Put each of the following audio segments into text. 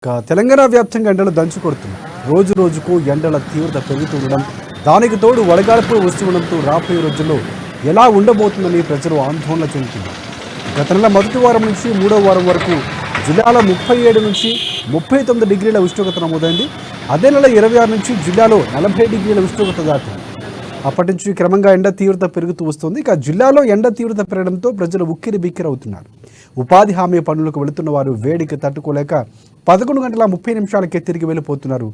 తెలంగాణ వ్యాప్తంగా ఎండలు దంచుకొడుతున్నాయి. రోజు రోజుకు ఎండల తీవ్రత పెరుగుతుండడం, దానికి తోడు వడగాల్పులు వస్తుండడంతో రాబోయే రోజుల్లో ఎలా ఉండబోతుందని ప్రజలు ఆందోళన చెందుతున్నారు. గత నెల మొదటి వారం నుంచి మూడో వారం వరకు జిల్లాలో 37 నుంచి 39 డిగ్రీల ఉష్ణోగ్రత నమోదైంది. అదే నెల 26 నుంచి జిల్లాలో 40 డిగ్రీల ఉష్ణోగ్రత దాటింది. అప్పటి నుంచి క్రమంగా ఎండ తీవ్రత పెరుగుతూ వస్తుంది. ఇక జిల్లాలో ఎండ తీవ్రత పెరగడంతో ప్రజలు ఉక్కిరి బిక్కిరవుతున్నారు. ఉపాధి హామీ పనులకు వెళుతున్న వారు వేడికి తట్టుకోలేక 11 గంటల 30 నిమిషాలకే తిరిగి వెళ్ళిపోతున్నారు.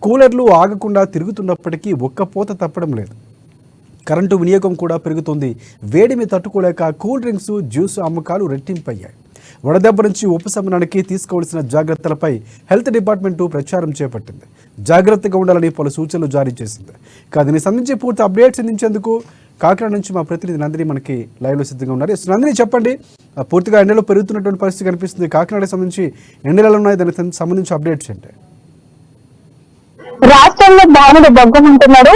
కూలర్లు ఆగకుండా తిరుగుతున్నప్పటికీ ఒక్క పూత తప్పడం లేదు. కరెంటు వినియోగం కూడా పెరుగుతుంది. వేడిని తట్టుకోలేక కూల్ డ్రింక్స్, జ్యూస్ అమ్మకాలు రెట్టింపయ్యాయి. వడదెబ్బ నుంచి ఉపశమనానికి తీసుకోవాల్సిన జాగ్రత్తలపై హెల్త్ డిపార్ట్మెంటు ప్రచారం చేపట్టింది. జాగ్రత్తగా ఉండాలని పలు సూచనలు జారీ చేసింది. దీనికి సంబంధించి పూర్తి అప్డేట్స్ అందించేందుకు కాకినాడ నుంచి మా ప్రతినిధి నందిని మనకి లైవ్లో సిద్ధంగా ఉన్నారు. నందిని, చెప్పండి, పూర్తిగా ఎండలో పెరుగుతున్నటువంటి పరిస్థితి కనిపిస్తుంది. కాకినాడకి సంబంధించి ఎండలు ఉన్నాయి, దానికి సంబంధించి అప్డేట్స్ ఏంటి? రాష్ట్రంలో భానుడు బొగ్గమంటున్నారు.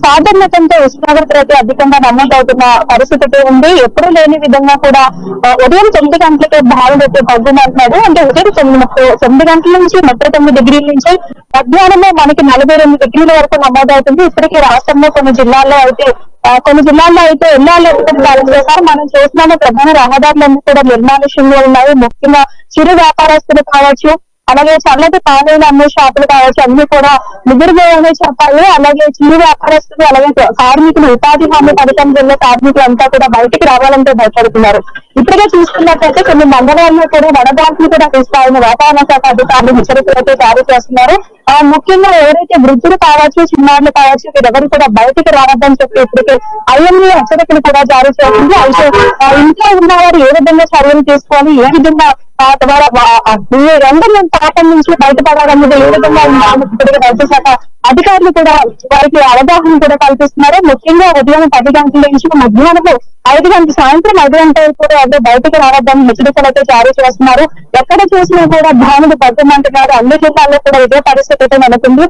సాధారణతంతో ఉష్ణోగ్రత అయితే అధికంగా నమోదవుతున్న పరిస్థితి ఉంది. ఎప్పుడూ లేని విధంగా కూడా ఉదయం 9 గంటలకే భానుడు అయితే బొగ్గమంటున్నాడు. అంటే ఉదయం 9 గంటల నుంచి 39 డిగ్రీల నుంచి మధ్యాహ్నమే మనకి 42 డిగ్రీల వరకు నమోదవుతుంది. ఇప్పటికీ రాష్ట్రంలో కొన్ని జిల్లాల్లో అయితే ఎల్లాలో చేశారు. మనం చూస్తున్నాము, ప్రధాన రహదారులన్నీ కూడా నిర్మానుష్యంగా ఉన్నాయి. ముఖ్యంగా చిరు వ్యాపారస్తులు కావచ్చు, అలాగే చల్లటి పానీయాలు అమ్మే షాపులు కావచ్చు, అన్ని కూడా నిద్రపోయానే చెప్పాలి. అలాగే చిరు వ్యాపారస్తులు, అలాగే కార్మికులు, ఉపాధి హామీ పథకం జిల్లా కార్మికులు అంతా కూడా బయటికి రావాలంటే భయపడుతున్నారు. ఇప్పటికే చూసుకున్నట్లయితే కొన్ని మండలాల్లో కూడా వడగాల్పులు కూడా తీస్తాయని వాతావరణ శాఖ అధికారులు హెచ్చరికలతో జారీ చేస్తున్నారు. ముఖ్యంగా ఎవరైతే వృద్ధులు కావచ్చు, చిన్నారులు కావచ్చు, వీరెవరు కూడా బయటికి రావద్దని చెప్పి ఇప్పటికే ఐఎంఏ హెచ్చరికలు కూడా జారీ చేస్తుంది. అయితే ఇంట్లో ఉన్నవారు ఏ విధంగా చర్యలు తీసుకోవాలి, ఏ విధంగా ఎండల తాపం నుంచి బయటపడాలనేది ఏ విధంగా ఇప్పటికే వైద్య శాఖ అధికారులు కూడా వారికి అవగాహన కూడా కల్పిస్తున్నారు. ముఖ్యంగా ఉదయం 10 గంటల నుంచి మధ్యాహ్నం 5 గంటల సాయంత్రం 5 గంటల కూడా ఎవరు బయటకు రావద్దని హెచ్చరికలు అయితే జారీ చేస్తున్నారు. ఎక్కడ చూసినా కూడా భానుడు బద్దమంటున్నారు. అన్ని జిల్లాల్లో కూడా ఇదే పరిస్థితి అయితే నెలకొంది.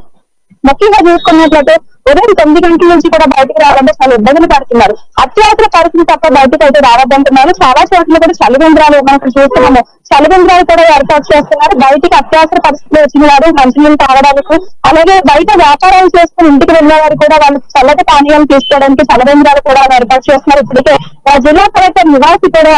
ముఖ్యంగా చూసుకున్నట్లయితే ఉదయం 9 గంటల నుంచి కూడా బయటకు రావాలంటే చాలా ఇబ్బందులు పడుతున్నారు. అత్యవసర పరిస్థితి తప్ప బయటకు అయితే రావద్దంటున్నారు. చాలా చోట్ల కూడా చలివేంద్రాలు మనకు చూస్తున్నాము, చలివేంద్రాలు కూడా ఏర్పాటు చేస్తున్నారు. బయటికి అత్యవసర పరిస్థితులు వచ్చిన వారు మంచినీళ్ళు తాగడానికి, అలాగే బయట వ్యాపారాలు చేసుకుని ఇంటికి వెళ్ళే వారు కూడా వాళ్ళు చల్లటి పానీయాలు తీసుకోవడానికి చలివేంద్రాలు కూడా ఏర్పాటు చేస్తున్నారు. ఇప్పటికే జిల్లా కలెక్టర్ నివాసి కూడా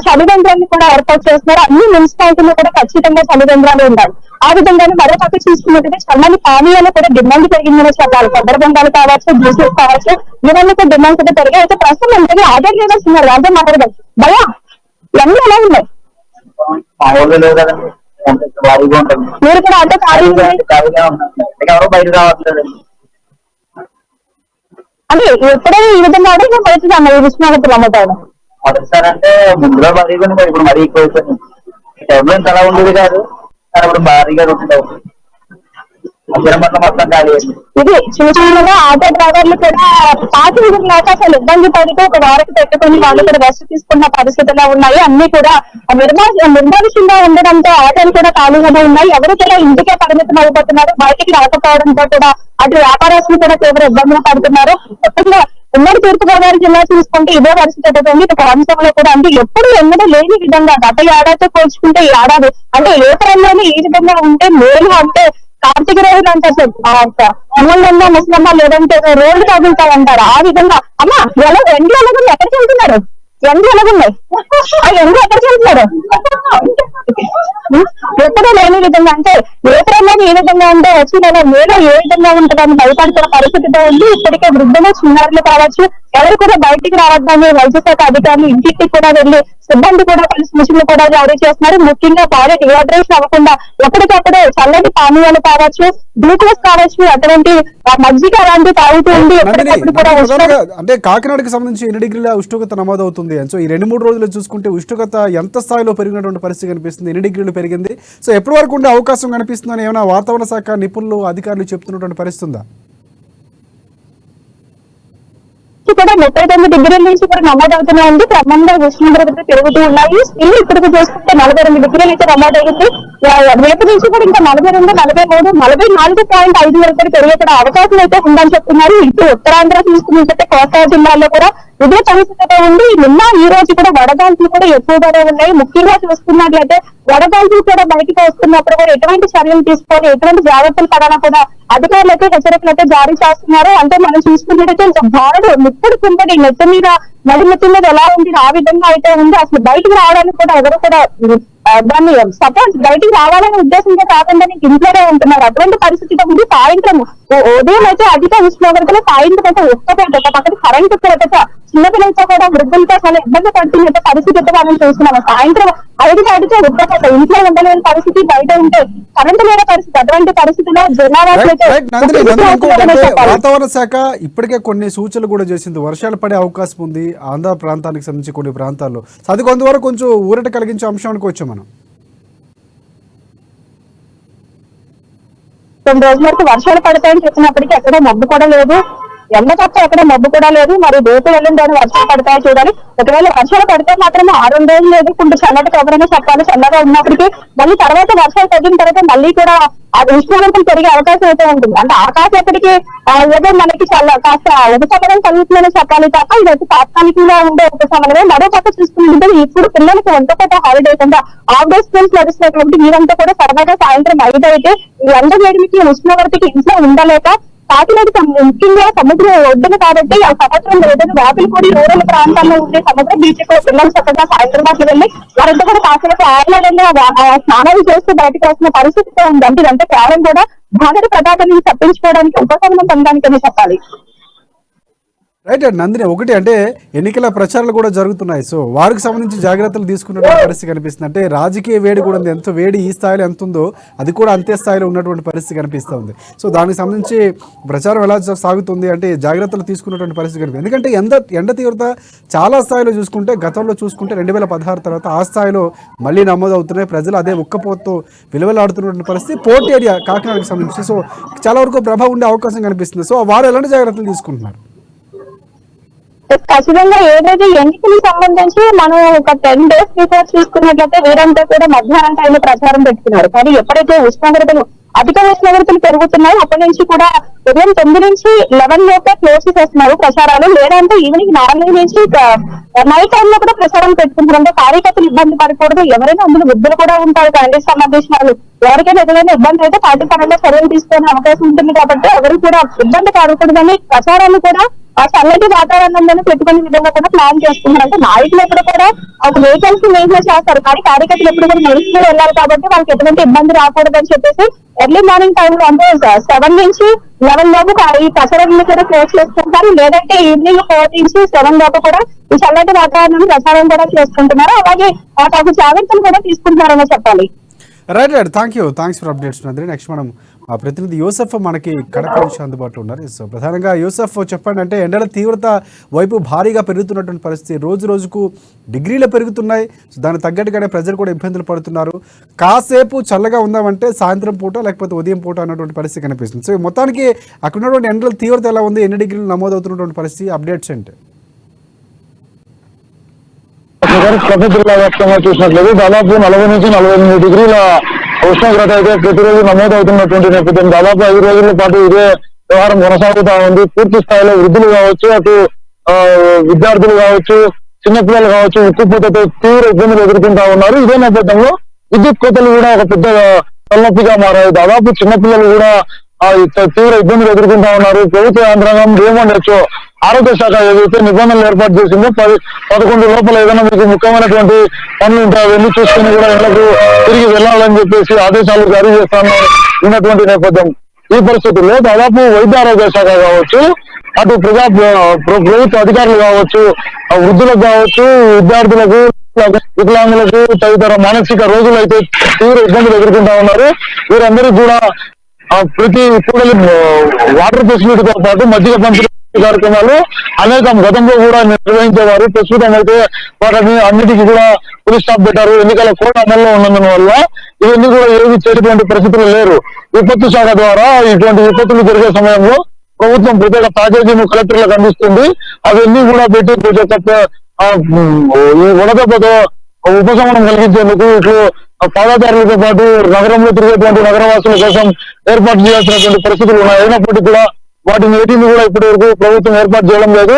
చలివేంద్రాన్ని కూడా ఏర్పాటు చేస్తున్నారు. అన్ని మున్సిపాలిటీలు కూడా ఖచ్చితంగా చలివేంద్రాలు ఉండాలి. ఆ విధంగానే మరో పక్క చూసుకున్నట్లయితే చల్లని పానీయాలు కూడా డిమాండ్ పెరిగిందని చెప్పాలి. కొబ్బరి బొండాలు కావచ్చు, జ్యూసెస్ కావచ్చు, ఇవన్నీ కూడా డిమాండ్ కూడా పెరిగాయి. అయితే ప్రస్తుతం అంటే ఆర్డర్ లీడర్స్ ఉన్నారు, అదే మాట్లాడదాం. భయా ఇవన్నీ ఎలా ఉన్నాయి? మీరు కూడా అంటే అంటే ఎప్పుడైనా ఈ విధంగా ఆర్డర్ పరిస్థితి అన్న ఈ ఉష్ణోగ్రతలు అమ్ముతాడు అంటే ముందులో భారీగా ఇప్పుడు మరీ ఎక్కువ అయిపోయింది. అలా ఉండేది కాదు, ఇప్పుడు భారీగా ఉంటావు. ఇది చిన్న చిన్నగా ఆటో డ్రైవర్లు కూడా ప్యాసింజర్ లేక అసలు ఇబ్బంది పడుతూ ఒక వారికి పెట్టుకుని వాళ్ళు కూడా రెస్ట్ తీసుకున్న పరిస్థితుల్లో ఉన్నాయి. అన్ని కూడా నిర్మానుష్యంగా ఉండడంతో ఆటోలు కూడా ఖాళీగానే ఉన్నాయి. ఎవరు కూడా ఇంటికే పరిమితం అయిపోతున్నారు. బయటికి రాకపోవడంతో కూడా అటు వ్యాపారస్తులు కూడా తీవ్ర ఇబ్బందులు పడుతున్నారు. ఉమ్మడి తూర్పుగోదావరి జిల్లా చూసుకుంటే ఇదే పరిస్థితి అవుతుంది. ఇక రాష్ట్రంలో కూడా అంటే ఎప్పుడు ఎన్నడూ లేని విధంగా గత ఏడాదితో పోల్చుకుంటే ఈ ఏడాది అంటే ఏప్రిల్లోనే ఈ విధంగా ఉంటే మేలు అంటే కార్తీక రోజులు అంటారు అమ్మలన్నా ముస్లమ్మ లేదంటే రోడ్లు తగులుతాయంటారు. ఆ విధంగా అమ్మా ఎండ్లు ఎలాగుంది, ఎక్కడికి వెళ్తున్నారు? ఎండ్లు ఎలాగున్నాయి, ఆ ఎండ్లు ఎక్కడికి వెళ్తున్నారు? ఎప్పుడూ లేని విధంగా అంటే ఏప్రిల్లో ఏ విధంగా ఉంటే వచ్చి మేలో ఏ విధంగా ఉంటుందని భయపడుతున్న పరిస్థితితో ఉంది. ఇప్పటికే వృద్ధులు, చిన్నారులు కావచ్చు, ఎవరు కూడా బయటికి రావద్దని వైద్య శాఖ అధికారులు ఇంటికి కూడా వెళ్లి సిబ్బంది కూడా పలు సూచనలు కూడా జారీ చేస్తున్నారు. ముఖ్యంగా బాడీ డిహైడ్రేషన్ అవ్వకుండా ఎప్పటికప్పుడు చల్లటి పానీయాలు కావచ్చు, గ్లూకోజ్ కావచ్చు, అటువంటి మజ్జిగ అలాంటివి తాగుతూ ఉండి అంటే కాకినాడకి సంబంధించి 8 డిగ్రీల ఉష్ణోగ్రత నమోదవుతుంది. సో ఈ 2-3 రోజులు చూసుకుంటే ఉష్ణోగ్రత ఎంత స్థాయిలో పెరిగినటువంటి పరిస్థితి కనిపిస్తుంది? 8 డిగ్రీలు పెరిగింది. సో ఎప్పటి వరకు ఉండే అవకాశం కనిపిస్తుందని ఏమైనా వాతావరణ శాఖ నిపుణులు, అధికారులు చెప్తున్నటువంటి పరిస్థితి ఉందా? కూడా 39 డిగ్రీల నుంచి కూడా నమోదవుతూనే ఉంది. క్రమంగా ఉష్ణోగ్రతలు పెరుగుతూ ఉన్నాయి. స్టిల్ ఇప్పటికి చూసుకుంటే 42 డిగ్రీలు అయితే నమోదవుతుంది. రేపు నుంచి కూడా ఇంకా 42, 43, 44.5 వరకు పెరిగే అవకాశం అయితే ఉందని చెప్తున్నారు. ఇటు ఉత్తరాంధ్ర తీసుకున్నట్లయితే కోస్తా జిల్లాలో కూడా ఇదే పరిస్థితితో ఉంది. నిన్న ఈ రోజు కూడా వడగాల్పులు కూడా ఎక్కువగానే ఉన్నాయి. ముఖ్యంగా చూసుకున్నట్లయితే వడగాల్పులు కూడా బయటకు వస్తున్నప్పుడు కూడా ఎటువంటి చర్యలు తీసుకొని ఎటువంటి జాగ్రత్తలు పడాలో కూడా అధికారులు అయితే హెచ్చరికలు అయితే జారీ చేస్తున్నారు. అంటే మనం చూసుకున్నట్టయితే ఇంకా బారుడు ముప్పుడు కుంపడి నెత్తి మీద నడినెత్తి మీద ఎలా ఉంది ఆ విధంగా అయితే ఉంది. అసలు బయటకు రావడానికి కూడా ఎవరు కూడా దాన్ని సపోజ్ బయటికి రావాలనే ఉద్దేశంతో కాకుండా ఇంట్లోనే ఉంటున్నారు. అటువంటి పరిస్థితితో ఉంది. సాయంత్రం ఉదయం అయితే అధిక ఉష్ణోగ్రతలు, సాయంత్రం అయితే ఉష్ణోగ్రత, ఒక పక్కన కరెంటు కూడా చిన్నపిల్లలతో కూడా వృద్ధులతో చాలా ఇబ్బంది పడుతున్న పరిస్థితి అయితే మనం చూస్తున్నాము. సాయంత్రం 5 దాటితే ఉష్ణోగ్రత, ఇంట్లో ఉండలేని పరిస్థితి, బయట ఉంటే కరెంటు లేని పరిస్థితి. అటువంటి పరిస్థితిలో వాతావరణ శాఖ ఇప్పటికే కొన్ని సూచనలు కూడా చేసింది. వర్షాలు పడే అవకాశం ఉంది ఆంధ్ర ప్రాంతానికి సంబంధించి కొన్ని ప్రాంతాల్లో. అది కొంతవరకు కొంచెం ఊరట కలిగించే అంశం అనుకోవచ్చు మనం. కొన్ని రోజుల వరకు వర్షాలు పడతాయని చెప్పినప్పటికీ ఎక్కడ మబ్బు కూడా లేదు, ఎండ తప్ప ఎక్కడ మబ్బు కూడా లేదు. మరి రేపు ఎల్లుండి వర్షాలు పడతాయో చూడాలి. ఒకవేళ వర్షాలు పడితే మాత్రం 6 రోజులు లేదు కొంచెం చల్లటి కబరనే చెప్పాలి. చల్లగా ఉన్నప్పటికీ మళ్ళీ తర్వాత వర్షాలు తగ్గిన తర్వాత మళ్ళీ కూడా ఉష్ణోగ్రతలు పెరిగే అవకాశం అయితే ఉంటుంది. అంటే ఆకాశం ఎప్పటికీ ఏదో మనకి కాస్త ఉపశమనం కలుగుతుందని చెప్పాలి తప్ప ఇదైతే తాత్కాలికంగా ఉండే ఉపశమనమే. మరో పక్క చూసుకుంటే ఇప్పుడు పిల్లలకి ఒంటపూట హాలిడేస్ అంటే హాఫ్ డే స్కూల్స్ నడుస్తున్నాయి కాబట్టి వీరంతా కూడా సరదాగా సాయంత్రం 5 అయితే ఈ ఎండ వేడికి ఉష్ణోగ్రతకి ఇంట్లో ఉండలేక కాకినాడ ముఖ్యంగా సముద్రం ఒడ్డున కాబట్టి ఆ సముద్రం ఒడ్డున వాపిలిపూడి రూరల్ ప్రాంతాల్లో ఉండే సముద్ర బీచ్ కూడా పిల్లలు చక్కగా సాయంత్రం పాటు వెళ్ళి వారంతా కూడా కాసేపు ఆడలేదని స్నానాలు చేస్తూ బయటకు వస్తున్న పరిస్థితితో ఉంది. అంటే ఇదంతా కేవలం కూడా భారత ప్రతాపాన్ని తప్పించుకోవడానికి ఉపశమనం పొందడానికి చెప్పాలి. రైట్ అండి నందిని, ఒకటి అంటే ఎన్నికల ప్రచారాలు కూడా జరుగుతున్నాయి. సో వారికి సంబంధించి జాగ్రత్తలు తీసుకున్న పరిస్థితి కనిపిస్తుంది. అంటే రాజకీయ వేడి కూడా ఉంది. ఎంత వేడి ఈ స్థాయిలో ఎంత ఉందో అది కూడా అంతే స్థాయిలో ఉన్నటువంటి పరిస్థితి కనిపిస్తూ ఉంది. సో దానికి సంబంధించి ప్రచారం ఎలా సాగుతుంది అంటే జాగ్రత్తలు తీసుకున్నటువంటి పరిస్థితి కనిపిస్తుంది. ఎందుకంటే ఎండ తీవ్రత చాలా స్థాయిలో చూసుకుంటే గతంలో చూసుకుంటే 2016 తర్వాత ఆ స్థాయిలో మళ్ళీ నమోదు అవుతున్నాయి. ప్రజలు అదే ఉక్కపోతూ విలువలాడుతున్నటువంటి పరిస్థితి పోర్ట్ ఏరియా కాకినాడకి సంబంధించి సో చాలా వరకు ప్రభావం ఉండే అవకాశం కనిపిస్తుంది. సో వారు ఎలాంటి జాగ్రత్తలు తీసుకుంటున్నారు? ఖచ్చితంగా ఏదైతే ఎన్నికలకు సంబంధించి మనం ఒక 10 days బిఫోర్ చూసుకున్నట్లయితే వీరంతా కూడా మధ్యాహ్నం టైంలో ప్రచారం పెట్టుకున్నారు. కానీ ఎప్పుడైతే అధిక ఉష్ణోగ్రతలు పెరుగుతున్నాయో అప్పటి నుంచి కూడా ఉదయం 9 నుంచి 11 లోపే క్లోజ్ చేసేస్తున్నారు ప్రచారాలు. లేదంటే ఈవినింగ్ 4 నుంచి నైట్ టైంలో కూడా ప్రచారం పెట్టుకుంటున్నారు. అంటే కార్యకర్తలు ఇబ్బంది పడకూడదు, ఎవరైనా అందులో వృద్ధులు కూడా ఉంటారు, క్యాండిడేట్ సంబంధించిన వాళ్ళు, ఎవరికైనా ఎదురైనా ఇబ్బంది అయితే పార్టీ పరంగా చర్యలు తీసుకునే అవకాశం ఉంటుంది. కాబట్టి ఎవరు కూడా ఇబ్బంది పడకూడదని ప్రచారాలు కూడా ఆ చల్లటి వాతావరణంలోనే పెట్టుకునే విధంగా కూడా ప్లాన్ చేసుకున్నారు. అంటే నాయకులు ఎప్పుడు కూడా ఒక వెహికల్స్ మెయింటైన్ చేస్తారు, కానీ కార్యకర్తలు ఎప్పుడు కూడా నడుచుకుని వెళ్ళాలి కాబట్టి వాళ్ళకి ఎటువంటి ఇబ్బంది రాకూడదని చెప్పేసి ఎర్లీ మార్నింగ్ టైంలో అంటే 7 నుంచి 11 లోపు ఈ ప్రచారాన్ని కూడా క్లోజ్ చేసుకుంటారు. లేదంటే ఈవినింగ్ 4 నుంచి 7 లోపు కూడా ఈ చల్లటి వాతావరణం ప్రచారం కూడా చేసుకుంటున్నారు. అలాగే తగు జాగ్రత్తలు కూడా తీసుకుంటున్నారని చెప్పాలి. Right thanks for updates Nandini. Next మనం ఆ ప్రతినిధి యూసఫ్ మనకి కడప నుంచి అందుబాటులో ఉన్నారు. సో ప్రధానంగా యూసఫ్ చెప్పండి, అంటే ఎండల తీవ్రత వైపు భారీగా పెరుగుతున్నటువంటి పరిస్థితి, రోజు రోజుకు డిగ్రీలు పెరుగుతున్నాయి. సో దానికి తగ్గట్టుగానే ప్రజలు కూడా ఇబ్బందులు పడుతున్నారు. కాసేపు చల్లగా ఉందామంటే సాయంత్రం పూట లేకపోతే ఉదయం పూట అన్నటువంటి పరిస్థితి కనిపిస్తుంది. సో మొత్తానికి అక్కడ ఉన్నటువంటి ఎండల తీవ్రత ఎలా ఉంది, ఎన్ని డిగ్రీలు నమోదవుతున్నటువంటి పరిస్థితి, అప్డేట్స్ ఏంటి? కడప జిల్లా వ్యాప్తంగా చూసినట్లయితే దాదాపు 40 నుంచి 48 డిగ్రీల ఉష్ణోగ్రత అయితే ప్రతిరోజు నమోదవుతున్నటువంటి నేపథ్యం. దాదాపు 5 రోజుల పాటు ఇదే వ్యవహారం కొనసాగుతా ఉంది. పూర్తి స్థాయిలో వృద్ధులు కావచ్చు, అటు విద్యార్థులు కావచ్చు, చిన్నపిల్లలు కావచ్చు ఉక్కుపోతతో తీవ్ర ఇబ్బందులు ఎదుర్కొంటా ఉన్నారు. ఇదే నేపథ్యంలో విద్యుత్ కోతలు కూడా ఒక పెద్ద తలనొప్పిగా మారాయి. దాదాపు చిన్నపిల్లలు కూడా తీవ్ర ఇబ్బందులు ఎదుర్కొంటా ఉన్నారు. ప్రభుత్వ యంత్రాంగం ఏమనొచ్చు ఆరోగ్య శాఖ ఏదైతే నిబంధనలు ఏర్పాటు చేసిందో 11 లోపల ఏదైనా మీకు ముఖ్యమైనటువంటి పనులు ఉంటాయి అవన్నీ చూసుకుని కూడా ఇళ్లకు తిరిగి వెళ్లాలని చెప్పేసి ఆదేశాలు జారీ చేస్తాను ఉన్నటువంటి నేపథ్యం. ఈ పరిస్థితుల్లో దాదాపు వైద్య ఆరోగ్య శాఖ కావచ్చు, అటు ప్రభుత్వ అధికారులు కావచ్చు, వృద్ధులకు కావచ్చు, విద్యార్థులకు, వికలాంగులకు తదితర మానసిక రోగులు అయితే తీవ్ర ఇబ్బందులు ఎదుర్కొంటా ఉన్నారు. వీరందరికీ కూడా ప్రతి కూడలి వాటర్ ఫెసిలిటీతో పాటు మజ్జిగ పంపిణీ కార్యక్రమాలు అనేకం గతంలో కూడా నిర్వహించేవారు. ప్రస్తుతం అయితే వాటిని అన్నిటికీ కూడా పోలీస్ స్టాప్ పెట్టారు. ఎన్నికల కోడ్ అమల్లో ఉన్నందున వల్ల ఇవన్నీ కూడా ఏవి చేసేటువంటి పరిస్థితులు లేరు. విపత్తు శాఖ ద్వారా ఇటువంటి విపత్తులు జరిగే సమయంలో ప్రభుత్వం ప్రత్యేక ప్యాకేజీని కలెక్టర్లకు అందిస్తుంది. అవన్నీ కూడా పెట్టి ఈ వడదెబ్బతో ఉపశమనం కలిగించేందుకు ఇట్లు పాదాచారులతో పాటు నగరంలో తిరిగేటువంటి నగరవాసుల కోసం ఏర్పాటు చేయాల్సినటువంటి పరిస్థితులు ఉన్నాయి. అయినప్పటికీ కూడా వాటిని ఏటీని కూడా ఇప్పటి వరకు ప్రభుత్వం ఏర్పాటు చేయడం లేదు.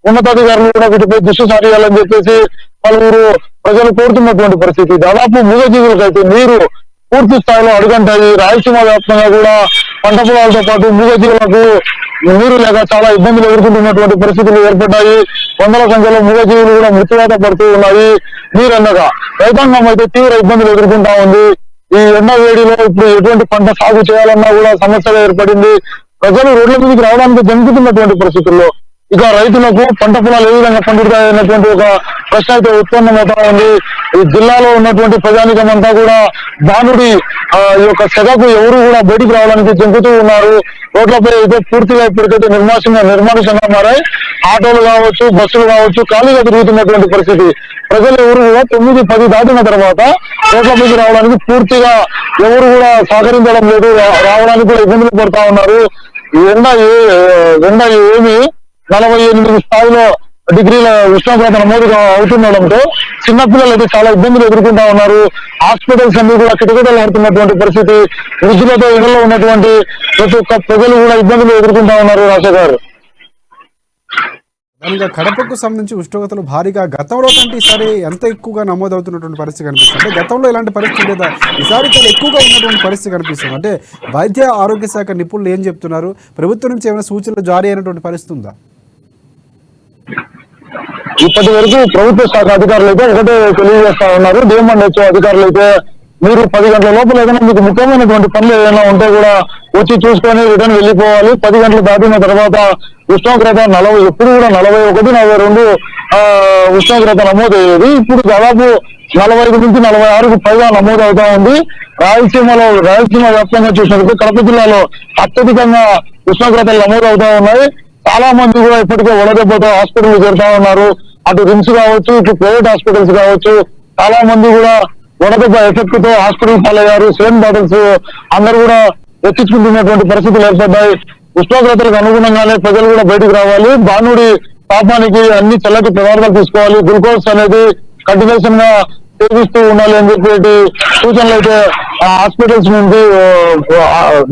ఉన్నతాధికారులు కూడా వీటిపై దృష్టి సారించాలని చెప్పేసి పలువురు ప్రజలు కోరుతున్నటువంటి పరిస్థితి. దాదాపు మూగజీవులకైతే నీరు పూర్తి స్థాయిలో అడుగంటాయి. రాయలసీమ వ్యాప్తంగా కూడా పంట పొలాలతో పాటు మూగజీవులకు నీరు లేక చాలా ఇబ్బందులు ఎదుర్కొంటున్నటువంటి పరిస్థితులు ఏర్పడ్డాయి. వందల సంఖ్యలో మూగజీవులు కూడా మృత్యువాత పడుతూ ఉన్నాయి నీరన్నగా. రైతాంగం అయితే తీవ్ర ఇబ్బందులు ఎదుర్కొంటా ఉంది. ఈ ఎండ వేడిలో ఇప్పుడు ఎటువంటి పంట సాగు చేయాలన్నా కూడా సమస్యగా ఏర్పడింది. ప్రజలు రోడ్ల మీదకి రావడానికి జంకుతున్నటువంటి పరిస్థితుల్లో ఇక రైతులకు పంట పొలాలు ఏ విధంగా పండుతాయన్నటువంటి ఒక ప్రశ్న అయితే ఉత్పన్నమవుతా ఉంది. ఈ జిల్లాలో ఉన్నటువంటి ప్రజానికం అంతా కూడా బాణుడి ఈ యొక్క సెగకు ఎవరు కూడా బయటికి రావడానికి జంకుతూ ఉన్నారు. రోడ్లపై అయితే పూర్తిగా ఇప్పటికైతే నిర్మానుషంగా మారాయి. ఆటోలు కావచ్చు, బస్సులు కావచ్చు ఖాళీగా తిరుగుతున్నటువంటి పరిస్థితి. ప్రజలు ఎవరు కూడా 9-10 దాటిన తర్వాత రోడ్లపైకి రావడానికి పూర్తిగా ఎవరు కూడా సహకరించడం లేదు. రావడానికి కూడా ఇబ్బందులు పడతా ఉన్నారు. ఎండ ఏమి 48 స్థాయిలో డిగ్రీల ఉష్ణోగ్రత నమోదు అవుతుండడంతో చిన్నపిల్లలు అయితే చాలా ఇబ్బందులు ఎదుర్కొంటా ఉన్నారు. హాస్పిటల్స్ అన్ని కూడా కిటకిటలు ఆడుతున్నటువంటి పరిస్థితి. వృద్ధులతో ఇళ్లలో ఉన్నటువంటి ప్రతి ఒక్క ప్రజలు కూడా ఇబ్బందులు ఎదుర్కొంటా ఉన్నారు. రాజా గారు, దానిగా కడపకు సంబంధించి ఉష్ణోగ్రతలు భారీగా గతంలో కంటే ఈసారి ఎంత ఎక్కువగా నమోదవుతున్నటువంటి పరిస్థితి కనిపిస్తుంది? అంటే గతంలో ఇలాంటి పరిస్థితి లేదా ఈసారి చాలా ఎక్కువగా ఉన్నటువంటి పరిస్థితి కనిపిస్తుంది. అంటే వైద్య ఆరోగ్య శాఖ నిపుణులు ఏం చెప్తున్నారు? ప్రభుత్వం నుంచి ఏమైనా సూచనలు జారీ అయినటువంటి పరిస్థితి ఉందా? ఇప్పటి వరకు ప్రభుత్వ శాఖ అధికారులు అయితే ఒకటే తెలియజేస్తా ఉన్నారు. డిఎంఎండ్హెచ్ఓ అధికారులు అయితే మీరు 10 గంటల లోపల ఏదైనా మీకు ముఖ్యమైనటువంటి పనులు ఏదైనా ఉంటే కూడా వచ్చి చూసుకొని రిటర్న్ వెళ్ళిపోవాలి. 10 గంటలు దాటిన తర్వాత ఉష్ణోగ్రత 40 ఎప్పుడు కూడా 41-42 ఉష్ణోగ్రత నమోదయ్యేది. ఇప్పుడు దాదాపు 45 నుంచి 46కు పైగా నమోదు అవుతా ఉంది. రాయలసీమ వ్యాప్తంగా చూసినట్టు కడప జిల్లాలో అత్యధికంగా ఉష్ణోగ్రతలు నమోదు అవుతా ఉన్నాయి. చాలా మంది కూడా ఇప్పటికే వడదెబ్బతో హాస్పిటల్ చేరుతా ఉన్నారు. అటు రిమ్స్ కావచ్చు, ఇటు ప్రైవేట్ హాస్పిటల్స్ కావచ్చు. చాలా మంది కూడా వడదెబ్బ ఎఫెక్ట్ తో హాస్పిటల్ పాలయ్యారు. సెవెన్ బాటిల్స్ అందరూ కూడా ఎక్కించుకుంటున్నటువంటి పరిస్థితులు ఏర్పడ్డాయి. ఉష్ణోగ్రతలకు అనుగుణంగానే ప్రజలు కూడా బయటకు రావాలి. బాణుడి తాపానికి అన్ని చల్లటి పదార్థాలు తీసుకోవాలి. గ్లూకోజ్ అనేది కంటిన్యూషన్ గా సేవిస్తూ ఉండాలి అని చెప్పి సూచనలు అయితే హాస్పిటల్స్ నుండి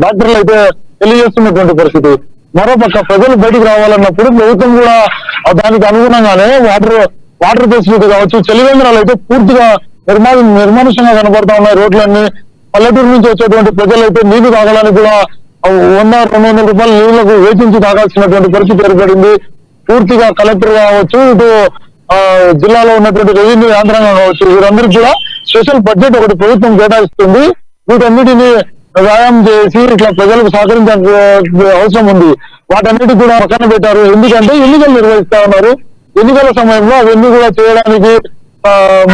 డాక్టర్లు అయితే తెలియజేస్తున్నటువంటి పరిస్థితి. మరోపక్క ప్రజలు బయటకు రావాలన్నప్పుడు ప్రభుత్వం కూడా దానికి అనుగుణంగానే వాటర్ ఫెసిలిటీ కావచ్చు, చలివేంద్రాలు అయితే పూర్తిగా నిర్మానుషంగా కనబడతా ఉన్నాయి. రోడ్లన్నీ పల్లెటూరు నుంచి వచ్చేటువంటి ప్రజలు అయితే నీళ్లు తాగడానికి కూడా 100-200 రూపాయలు నీళ్లకు వేచించి తాగాల్సినటువంటి పరిస్థితి ఏర్పడింది. పూర్తిగా కలెక్టర్ కావచ్చు, ఇటు జిల్లాలో ఉన్నటువంటి రెవెన్యూ యంత్రాంగం కావచ్చు, వీరందరికీ కూడా స్పెషల్ బడ్జెట్ ఒకటి ప్రభుత్వం కేటాయిస్తుంది. వీటన్నిటిని వ్యాయామం చేసి ఇట్లా ప్రజలకు సహకరించాల్సిన అవసరం ఉంది. వాటన్నిటి కూడా పక్కన పెట్టారు. ఎందుకంటే ఎన్నికలు నిర్వహిస్తా ఉన్నారు. ఎన్నికల సమయంలో అవన్నీ కూడా చేయడానికి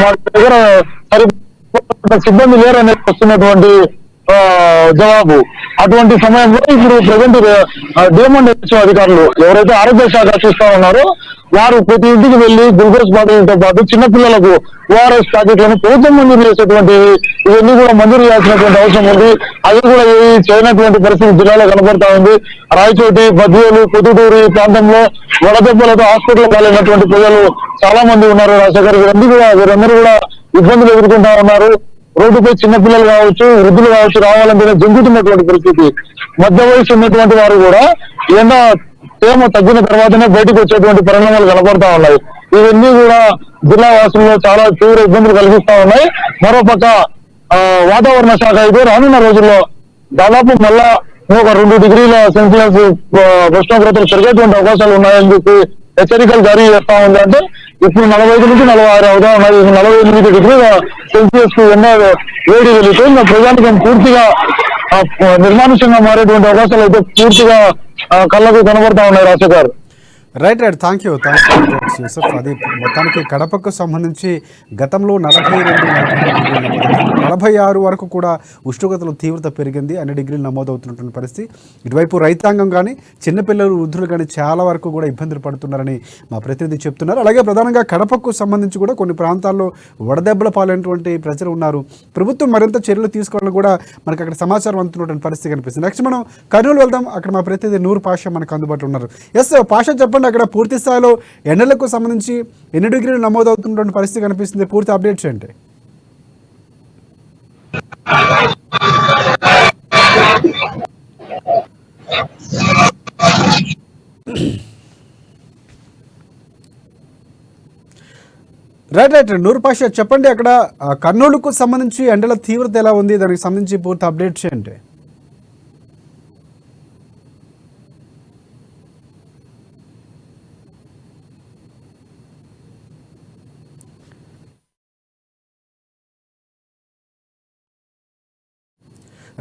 మా దగ్గర సరిపడ సిబ్బంది లేరనేది వస్తున్నటువంటి జవాబు. అటువంటి సమయంలో ఇప్పుడు ప్రజెంట్ డిఎంఎండ్హెచ్ఓ అధికారులు ఎవరైతే ఆరోగ్య శాఖ చూస్తా ఉన్నారో వారు ప్రతి ఇంటికి వెళ్లి గ్లూకోజ్ బాటిల్తో పాటు చిన్నపిల్లలకు ఓఆర్ఎస్ ప్యాకెట్లను ప్రభుత్వం మంజూరు చేసేటువంటి ఇవన్నీ కూడా మంజూరు చేయాల్సినటువంటి అవసరం ఉంది. అది కూడా చేయనటువంటి పరిస్థితి జిల్లాలో కనబడతా ఉంది. రాయచోటి, బద్వేలు, పొద్దుటూరు ఈ ప్రాంతంలో వడదెబ్బలతో హాస్పిటల్ పాలైనటువంటి ప్రజలు చాలా మంది ఉన్నారు. రాజశేఖర్ వీరందరూ కూడా ఇబ్బందులు ఎదుర్కొంటా ఉన్నారు. రోడ్డుపై చిన్నపిల్లలు కావచ్చు, వృద్ధులు కావచ్చు రావాలంటేనే జంకుతున్నటువంటి పరిస్థితి. మధ్య వయసు ఉన్నటువంటి వారు కూడా ఎండ తేమ తగ్గిన తర్వాతనే బయటకు వచ్చేటువంటి పరిణామాలు కనబడతా ఉన్నాయి. ఇవన్నీ కూడా జిల్లా వాసుల్లో చాలా తీవ్ర ఇబ్బందులు కలిగిస్తా ఉన్నాయి. మరోపక్క వాతావరణ శాఖ అయితే రానున్న రోజుల్లో దాదాపు మళ్ళా ఒక 2 డిగ్రీల సెల్సియస్ ఉష్ణోగ్రతలు పెరిగేటువంటి అవకాశాలు ఉన్నాయని చెప్పి హెచ్చరికలు జారీ చేస్తా ఉంది. అంటే ఇప్పుడు 45 నుంచి 46 అవుతా ఉన్నాయి. 48 డిగ్రీల సెల్సియస్ కు ఎండ వేడి వెళితే ఇంకా ప్రజానికం పూర్తిగా నిర్మానుషంగా మారేటువంటి అవకాశాలు అయితే పూర్తిగా కళ్ళకు కనబడతా ఉన్నాయి. Rajasekhar, right. Thank you Yusuf. అది మొత్తానికి కడపకు సంబంధించి గతంలో 46 వరకు కూడా ఉష్ణోగ్రతల తీవ్రత పెరిగింది. అన్ని డిగ్రీలు నమోదవుతున్నటువంటి పరిస్థితి. ఇటువైపు రైతాంగం కానీ చిన్నపిల్లలు, వృద్ధులు కానీ చాలా వరకు కూడా ఇబ్బందులు పడుతున్నారని మా ప్రతినిధి చెప్తున్నారు. అలాగే ప్రధానంగా కడపకు సంబంధించి కూడా కొన్ని ప్రాంతాల్లో వడదెబ్బల పాలైనటువంటి ప్రజలు ఉన్నారు. ప్రభుత్వం మరింత చర్యలు తీసుకోవాలని కూడా మనకు అక్కడ సమాచారం అందుతున్నటువంటి పరిస్థితి కనిపిస్తుంది. నెక్స్ట్ మనం కర్నూలు వెళ్దాం. అక్కడ మా ప్రతినిధి నూర్ పాషా మనకు అందుబాటులో ఉన్నారు. ఎస్ పాషా, చెప్పండి, అక్కడ పూర్తి స్థాయిలో ఎండలకు సంబంధించి ఎన్ని డిగ్రీలు నమోదవుతున్నటువంటి పరిస్థితి కనిపిస్తుంది? పూర్తి అప్డేట్స్ ఏంటి? రైట్ రైట్ నూరు పాషా చెప్పండి, అక్కడ కర్నూలుకు సంబంధించి ఎండల తీవ్రత ఎలా ఉంది, దానికి సంబంధించి పూర్తి అప్డేట్స్ ఏంటి?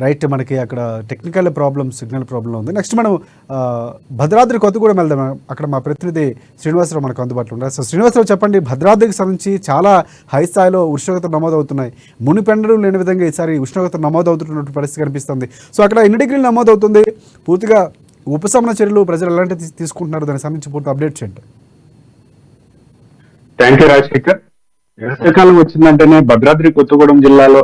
రైట్, మనకి అక్కడ టెక్నికల్ ప్రాబ్లమ్, సిగ్నల్ ప్రాబ్లం ఉంది. నెక్స్ట్ మనం భద్రాద్రి కొత్తగూడెం వెళ్దాం. అక్కడ మా ప్రతినిధి శ్రీనివాసరావు మనకు అందుబాటులో ఉన్నారు. సో శ్రీనివాసరావు చెప్పండి, భద్రాద్రికి సంబంధించి చాలా హై స్థాయిలో ఉష్ణోగ్రత నమోదవుతున్నాయి. మునిపెండలు లేని విధంగా ఈసారి ఉష్ణోగ్రత నమోదవుతున్నటువంటి పరిస్థితి కనిపిస్తుంది. సో అక్కడ ఎన్ని డిగ్రీలు నమోదవుతుంది, పూర్తిగా ఉపశమన చర్యలు ప్రజలు ఎలాంటి తీసుకుంటున్నారు, దానికి సంబంధించి పూర్తి అప్డేట్స్ ఏంటి? Thank you Rajasekhar. వేసవికాలం వచ్చిందంటేనే భద్రాద్రి కొత్తగూడెం జిల్లాలో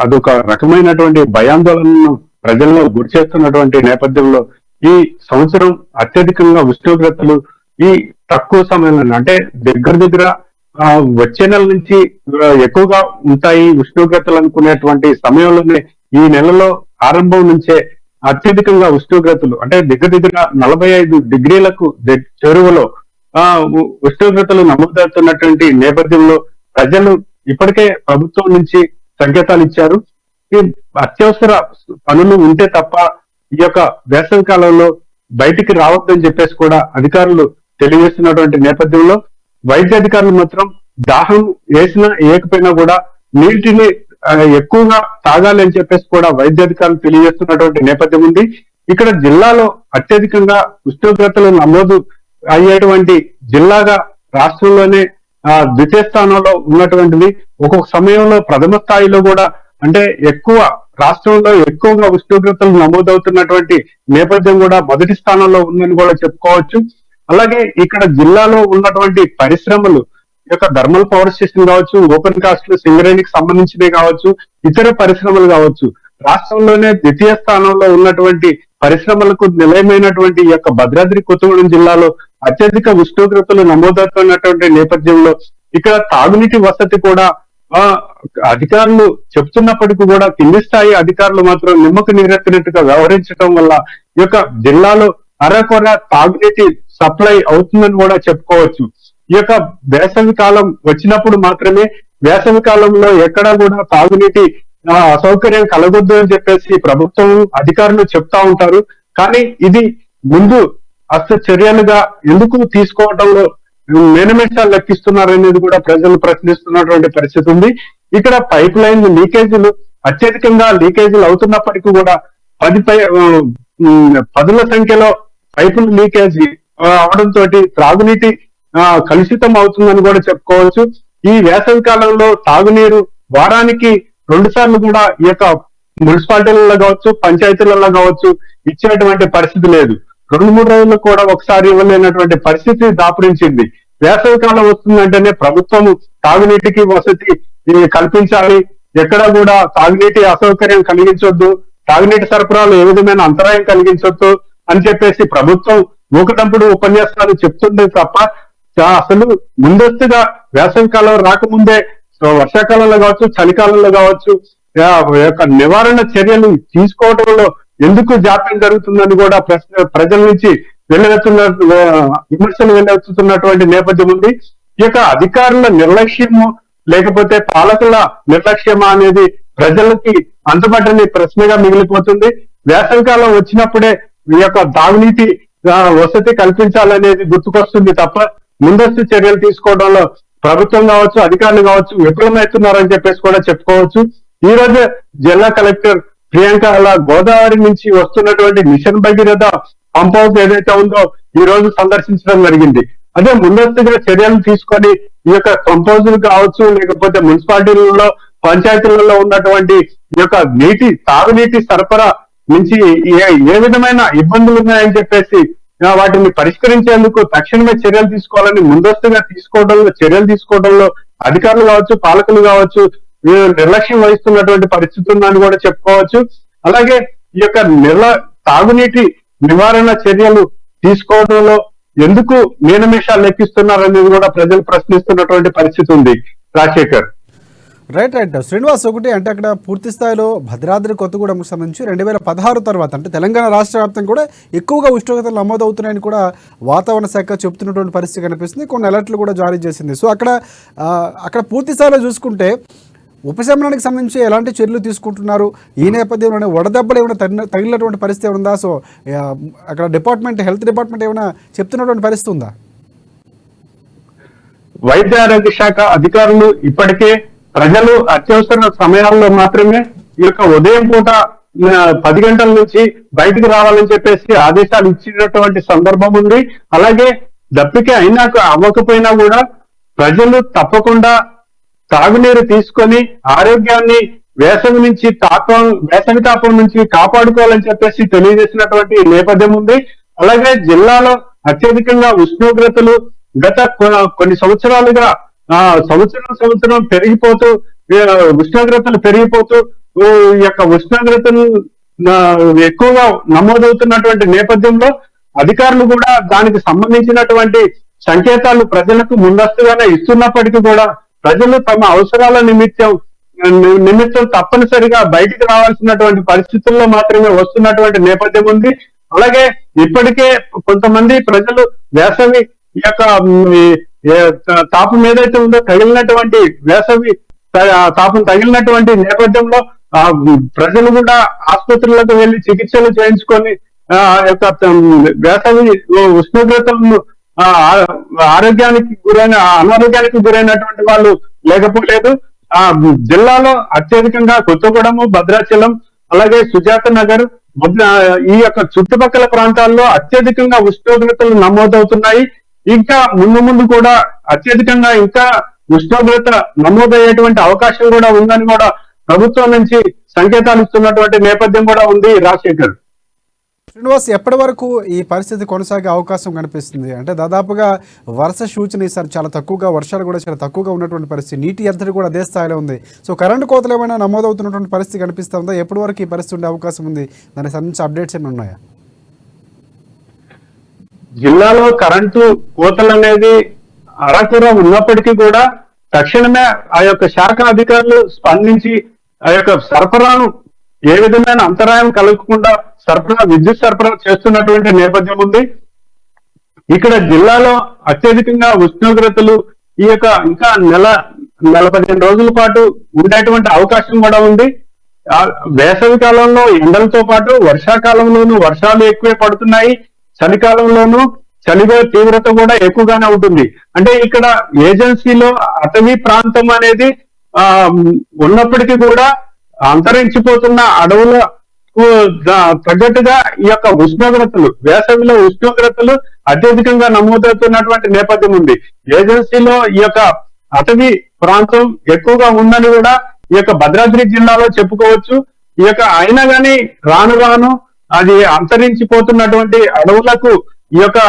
అదొక రకమైనటువంటి భయాందోళనను ప్రజల్లో గురి చేస్తున్నటువంటి నేపథ్యంలో ఈ సంవత్సరం అత్యధికంగా ఉష్ణోగ్రతలు ఈ తక్కువ సమయంలో అంటే దగ్గర వచ్చే నెల నుంచి ఎక్కువగా ఉంటాయి ఉష్ణోగ్రతలు అనుకునేటువంటి సమయంలోనే ఈ నెలలో ఆరంభం నుంచే అత్యధికంగా ఉష్ణోగ్రతలు అంటే దగ్గర 45 డిగ్రీలకు చెరువులో ఉష్ణోగ్రతలు నమోదవుతున్నటువంటి నేపథ్యంలో ప్రజలు ఇప్పటికే ప్రభుత్వం నుంచి సంకేతాలు ఇచ్చారు. ఈ అత్యవసర పనులు ఉంటే తప్ప ఈ యొక్క వేసవి కాలంలో బయటికి రావద్దని చెప్పేసి కూడా అధికారులు తెలియజేస్తున్నటువంటి నేపథ్యంలో వైద్య అధికారులు మాత్రం దాహం వేసినా ఏకపోయినా కూడా నీటిని ఎక్కువగా తాగాలి అని చెప్పేసి కూడా వైద్య అధికారులు తెలియజేస్తున్నటువంటి నేపథ్యం ఉంది. ఇక్కడ జిల్లాలో అత్యధికంగా ఉష్ణోగ్రతలు నమోదు అయ్యేటువంటి జిల్లాగా రాష్ట్రంలోనే ద్వితీయ స్థానంలో ఉన్నటువంటిది. ఒక్కొక్క సమయంలో ప్రథమ స్థాయిలో కూడా అంటే రాష్ట్రంలో ఎక్కువగా ఉష్ణోగ్రతలు నమోదవుతున్నటువంటి నేపథ్యం కూడా మొదటి స్థానంలో ఉందని కూడా చెప్పుకోవచ్చు. అలాగే ఇక్కడ జిల్లాలో ఉన్నటువంటి పరిశ్రమలు థర్మల్ పవర్ స్టేషన్ కావచ్చు, ఓపెన్ కాస్ట్ సింగరేణికి సంబంధించినవి కావచ్చు, ఇతర పరిశ్రమలు కావచ్చు, రాష్ట్రంలోనే ద్వితీయ స్థానంలో ఉన్నటువంటి పరిశ్రమలకు నిలయమైనటువంటి ఈ యొక్క భద్రాద్రి కొత్తగూడెం జిల్లాలో అత్యధిక ఉష్ణోగ్రతలు నమోదవుతున్నటువంటి నేపథ్యంలో ఇక్కడ తాగునీటి వసతి కూడా అధికారులు చెప్తున్నప్పటికీ కూడా కింది స్థాయి అధికారులు మాత్రం నిమ్మకు నీరెత్తినట్టుగా వ్యవహరించడం వల్ల ఈ యొక్క జిల్లాలో అరకొర తాగునీటి సప్లై అవుతుందని కూడా చెప్పుకోవచ్చు. ఈ యొక్క వేసవి కాలం వచ్చినప్పుడు మాత్రమే, వేసవి కాలంలో ఎక్కడా కూడా తాగునీటి అసౌకర్యం కలగొద్దు అని చెప్పేసి ప్రభుత్వం అధికారులు చెప్తా ఉంటారు. కానీ ఇది ముందు చర్యలుగా ఎందుకు తీసుకోవడంలో మేనమేషాలు లెక్కిస్తున్నారు అనేది కూడా ప్రజలు ప్రశ్నిస్తున్నటువంటి పరిస్థితి ఉంది. ఇక్కడ పైప్ లైన్ లీకేజీలు అత్యధికంగా లీకేజీలు అవుతున్నప్పటికీ కూడా 10ల సంఖ్యలో పైపులు లీకేజీ అవడంతో త్రాగునీటి కలుషితం అవుతుందని కూడా చెప్పుకోవచ్చు. ఈ వేసవి కాలంలో తాగునీరు వారానికి 2 సార్లు కూడా ఈ యొక్క మున్సిపాలిటీలలో కావచ్చు, పంచాయతీలలో కావచ్చు ఇచ్చినటువంటి పరిస్థితి లేదు. 2-3 రోజులు కూడా ఒకసారి ఇవ్వలేనటువంటి పరిస్థితి దాపురించింది. వేసవి కాలం వస్తుందంటేనే ప్రభుత్వం తాగునీటికి వసతి కల్పించాలి, ఎక్కడ కూడా తాగునీటి అసౌకర్యం కలిగించొద్దు, తాగునీటి సరఫరాలు ఏ విధమైన అంతరాయం కలిగించొద్దు అని చెప్పేసి ప్రభుత్వం ఊకటంపుడు ఉపన్యాసాలు చెప్తుంది తప్ప అసలు ముందస్తుగా వేసవి కాలం రాకముందే వర్షాకాలంలో కావచ్చు, చలికాలంలో కావచ్చు యొక్క నివారణ చర్యలు తీసుకోవడంలో ఎందుకు జాప్యం జరుగుతుందని కూడా ప్రజల నుంచి విమర్శలు వెల్లవెత్తుతున్నటువంటి నేపథ్యం ఉంది. ఈ యొక్క అధికారుల నిర్లక్ష్యము లేకపోతే పాలకుల నిర్లక్ష్యమా అనేది ప్రజలకి అంతుపట్టని ప్రశ్నగా మిగిలిపోతుంది. వేసవికాలం వచ్చినప్పుడే ఈ యొక్క తాగునీటి వసతి కల్పించాలనేది గుర్తుకొస్తుంది తప్ప ముందస్తు చర్యలు తీసుకోవడంలో ప్రభుత్వం కావచ్చు, అధికారులు కావచ్చు విఫలమవుతున్నారని చెప్పేసి కూడా చెప్పుకోవచ్చు. ఈ రోజు జిల్లా కలెక్టర్ ప్రియాంక అలా గోదావరి నుంచి వస్తున్నటువంటి మిషన్ భగీరథ పంప్ హౌస్ ఏదైతే ఉందో ఈ రోజు సందర్శించడం జరిగింది. అదే ముందస్తుగా చర్యలు తీసుకొని ఈ యొక్క పంప్ హౌస్ కావచ్చు, లేకపోతే మున్సిపాలిటీలలో పంచాయతీలలో ఉన్నటువంటి ఈ యొక్క తాగునీటి సరఫరా నుంచి ఏ విధమైన ఇబ్బందులు ఉన్నాయని చెప్పేసి వాటిని పరిష్కరించేందుకు తక్షణమే చర్యలు తీసుకోవాలని ముందస్తుగా చర్యలు తీసుకోవడంలో అధికారులు కావచ్చు, పాలకులు కావచ్చు నిర్లక్ష్యం వహిస్తున్నటువంటి పరిస్థితి ఉందని కూడా చెప్పుకోవచ్చు. అలాగే ఈ యొక్క తాగునీటి నివారణ చర్యలు తీసుకోవడంలో ఎందుకు మీనమేషాలు లెక్కిస్తున్నారు అనేది కూడా ప్రజలు ప్రశ్నిస్తున్నటువంటి పరిస్థితి ఉంది. రాజశేఖర్. రైట్ శ్రీనివాస్, ఒకటి అంటే అక్కడ పూర్తి స్థాయిలో భద్రాద్రి కొత్తగూడెంకు సంబంధించి 2016 తర్వాత అంటే తెలంగాణ రాష్ట్ర వ్యాప్తంగా కూడా ఎక్కువగా ఉష్ణోగ్రతలు నమోదవుతున్నాయని కూడా వాతావరణ శాఖ చెప్తున్నటువంటి పరిస్థితి కనిపిస్తుంది. కొన్ని అలర్ట్లు కూడా జారీ చేసింది. సో అక్కడ పూర్తి స్థాయిలో చూసుకుంటే ఉపశమనానికి సంబంధించి ఎలాంటి చర్యలు తీసుకుంటున్నారు? ఈ నేపథ్యంలోనే వడదెబ్బలు ఏమైనా తగిలినటువంటి పరిస్థితి ఉందా? సో అక్కడ హెల్త్ డిపార్ట్మెంట్ ఏమైనా చెప్తున్నటువంటి పరిస్థితి ఉందా? వైద్య ఆరోగ్య శాఖ అధికారులు ఇప్పటికే ప్రజలు అత్యవసర సమయాల్లో మాత్రమే ఈ యొక్క ఉదయం పూట 10 గంటల నుంచి బయటకు రావాలని చెప్పేసి ఆదేశాలు ఇచ్చినటువంటి సందర్భం ఉంది. అలాగే దప్పిక అయినా అవ్వకపోయినా కూడా ప్రజలు తప్పకుండా తాగునీరు తీసుకొని ఆరోగ్యాన్ని వేసవి తాపం నుంచి కాపాడుకోవాలని చెప్పేసి తెలియజేసినటువంటి నేపథ్యం ఉంది. అలాగే జిల్లాలో అత్యధికంగా ఉష్ణోగ్రతలు గత కొన్ని సంవత్సరాలుగా సంవత్సరం పెరిగిపోతూ ఉష్ణోగ్రతలు పెరిగిపోతూ ఈ యొక్క ఉష్ణోగ్రతలు ఎక్కువగా నమోదవుతున్నటువంటి నేపథ్యంలో అధికారులు కూడా దానికి సంబంధించినటువంటి సంకేతాలు ప్రజలకు ముందస్తుగానే ఇస్తున్నప్పటికీ కూడా ప్రజలు తమ అవసరాల నిమిత్తం తప్పనిసరిగా బయటికి రావాల్సినటువంటి పరిస్థితుల్లో మాత్రమే వస్తున్నటువంటి నేపథ్యం ఉంది. అలాగే ఇప్పటికే కొంతమంది ప్రజలు వేసవి ఈ యొక్క తాపం ఏదైతే ఉందో తగిలినటువంటి వేసవి తాపం తగిలినటువంటి నేపథ్యంలో ప్రజలు కూడా ఆసుపత్రులకు వెళ్లి చికిత్సలు చేయించుకొని యొక్క వేసవి ఉష్ణోగ్రతలను అనారోగ్యానికి గురైనటువంటి వాళ్ళు లేకపోలేదు. జిల్లాలో అత్యధికంగా కొత్తగూడెం, భద్రాచలం, అలాగే సుజాత నగర్, ఈ యొక్క చుట్టుపక్కల ప్రాంతాల్లో అత్యధికంగా ఉష్ణోగ్రతలు నమోదవుతున్నాయి. ఇంకా ముందు కూడా అత్యధికంగా ఇంకా ఉష్ణోగ్రత నమోదయ్యేటువంటి అవకాశం కూడా ఉందని కూడా ప్రభుత్వం నుంచి సంకేతాలు ఇస్తున్నటువంటి నేపథ్యం కూడా ఉంది. రాజశేఖర్, శ్రీనివాస్, ఎప్పటి వరకు ఈ పరిస్థితి కొనసాగే అవకాశం కనిపిస్తుంది? అంటే దాదాపుగా వర్ష సూచన ఈసారి చాలా తక్కువగా, వర్షాలు కూడా చాలా తక్కువగా ఉన్నటువంటి పరిస్థితి, నీటి ఎద్దడి కూడా అదే స్థాయిలో ఉంది. సో కరెంటు కోతలు ఏమైనా నమోదవుతున్నటువంటి పరిస్థితి కనిపిస్తుందా? ఎప్పటి వరకు ఈ పరిస్థితి ఉండే అవకాశం ఉంది? దానికి సంబంధించి అప్డేట్స్ ఏమైనా ఉన్నాయా? జిల్లాలో కరెంటు కోతలు అనేది అరకొర ఉన్నప్పటికీ కూడా తక్షణమే ఆ యొక్క శాఖ అధికారులు స్పందించి ఆ యొక్క సరఫరాను ఏ విధమైన అంతరాయం కలగకుండా విద్యుత్ సరఫరా చేస్తున్నటువంటి నేపథ్యం ఉంది. ఇక్కడ జిల్లాలో అత్యధికంగా ఉష్ణోగ్రతలు ఈ యొక్క ఇంకా నెల 15 రోజుల పాటు ఉండేటువంటి అవకాశం కూడా ఉంది. వేసవి కాలంలో ఎండలతో పాటు వర్షాకాలంలోనూ వర్షాలు ఎక్కువే పడుతున్నాయి. చలికాలంలోనూ చలిగా తీవ్రత కూడా ఎక్కువగానే ఉంటుంది. అంటే ఇక్కడ ఏజెన్సీలో అటవీ ప్రాంతం అనేది ఉన్నప్పటికీ కూడా అంతరించిపోతున్న అడవులకు తగ్గట్టుగా ఈ యొక్క ఉష్ణోగ్రతలు, వేసవిలో ఉష్ణోగ్రతలు అత్యధికంగా నమోదవుతున్నటువంటి నేపథ్యం ఉంది. ఏజెన్సీలో ఈ యొక్క అటవీ ప్రాంతం ఎక్కువగా ఉందని కూడా ఈ యొక్క భద్రాద్రి జిల్లాలో చెప్పుకోవచ్చు. ఈ యొక్క అయినా కానీ రాను అది అంతరించిపోతున్నటువంటి అడవులకు ఈ యొక్క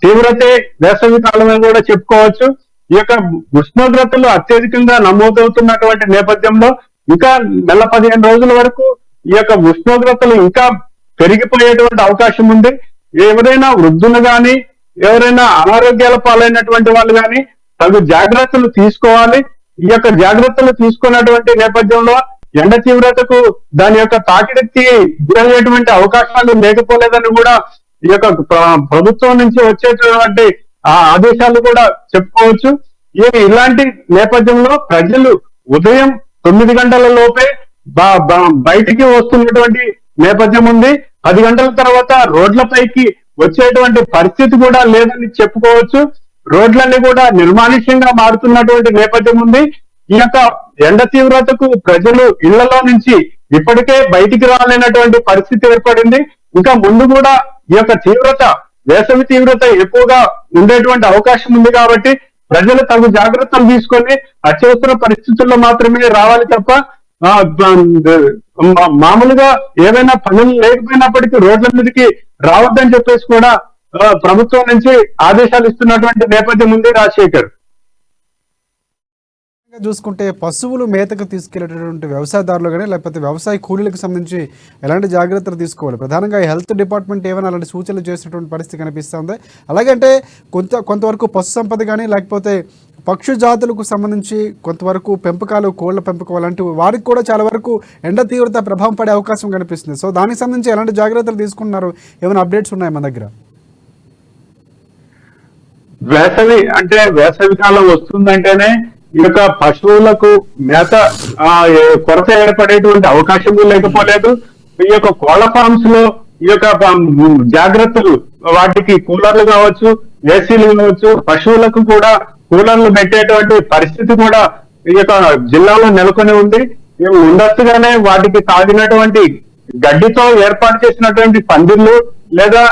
తీవ్రతే వేసవి కాలమే కూడా చెప్పుకోవచ్చు. ఈ యొక్క ఉష్ణోగ్రతలు అత్యధికంగా నమోదవుతున్నటువంటి నేపథ్యంలో ఇంకా నెల 15 రోజుల వరకు ఈ యొక్క ఉష్ణోగ్రతలు ఇంకా పెరిగిపోయేటువంటి అవకాశం ఉంది. ఎవరైనా వృద్ధులు గాని, ఎవరైనా అనారోగ్యాల పాలైనటువంటి వాళ్ళు గాని తగు జాగ్రత్తలు తీసుకోవాలి. ఈ యొక్క జాగ్రత్తలు తీసుకున్నటువంటి నేపథ్యంలో ఎండ తీవ్రతకు దాని యొక్క తాకిడికి గురయ్యేటువంటి అవకాశాలు లేకపోలేదని కూడా ఈ యొక్క ప్రభుత్వం నుంచి వచ్చేటువంటి ఆదేశాలు కూడా చెప్పుకోవచ్చు. ఇలాంటి నేపథ్యంలో ప్రజలు ఉదయం 9 గంటల లోపే బయటికి వస్తున్నటువంటి నేపథ్యం ఉంది. 10 గంటల తర్వాత రోడ్లపైకి వచ్చేటువంటి పరిస్థితి కూడా లేదని చెప్పుకోవచ్చు. రోడ్లన్నీ కూడా నిర్మానుష్యంగా మారుతున్నటువంటి నేపథ్యం ఉంది. ఈ యొక్క ఎండ తీవ్రతకు ప్రజలు ఇళ్లలో నుంచి ఇప్పటికే బయటికి రాలేనటువంటి పరిస్థితి ఏర్పడింది. ఇంకా ముందు కూడా ఈ యొక్క వేసవి తీవ్రత ఎక్కువగా ఉండేటువంటి అవకాశం ఉంది. కాబట్టి ప్రజలు తగు జాగ్రత్తలు తీసుకొని అత్యవసర పరిస్థితుల్లో మాత్రమే రావాలి తప్ప మామూలుగా ఏవైనా పనులు లేకపోయినప్పటికీ రోడ్ల మీదకి రావద్దని చెప్పేసి కూడా ప్రభుత్వం నుంచి ఆదేశాలు ఇస్తున్నటువంటి నేపథ్యం ఉంది. రాజశేఖర్. చూసుకుంటే పశువులు మేతకు తీసుకెళ్లేటటువంటి వ్యవసాయదారులు కానీ లేకపోతే వ్యవసాయ కూలీలకు సంబంధించి ఎలాంటి జాగ్రత్తలు తీసుకోవాలి? ప్రధానంగా హెల్త్ డిపార్ట్మెంట్ ఏమైనా అలాంటి సూచనలు చేసినటువంటి పరిస్థితి కనిపిస్తుంది. అలాగే అంటే కొంతవరకు పశు సంపద కానీ లేకపోతే పక్షు జాతులకు సంబంధించి కొంతవరకు పెంపకాలు, కోళ్ల పెంపకం అలాంటి వారికి కూడా చాలా వరకు ఎండ తీవ్రత ప్రభావం పడే అవకాశం కనిపిస్తుంది. సో దానికి సంబంధించి ఎలాంటి జాగ్రత్తలు తీసుకుంటున్నారు? ఏమైనా అప్డేట్స్ ఉన్నాయి మన దగ్గర? వేసవి కాలం వస్తుందంటేనే ఈ యొక్క పశువులకు మేత కొరత ఏర్పడేటువంటి అవకాశం లేకపోలేదు. ఈ యొక్క కోళ్ల ఫార్మ్స్ లో ఈ యొక్క జాగ్రత్తలు, వాటికి కూలర్లు కావచ్చు, ఏసీలు కావచ్చు, పశువులకు కూడా కూలర్లు పెట్టేటువంటి పరిస్థితి కూడా ఈ యొక్క జిల్లాలో నెలకొని ఉంది. ముందస్తుగానే వాటికి తాగినటువంటి గడ్డితో ఏర్పాటు చేసినటువంటి పందిర్లు లేదా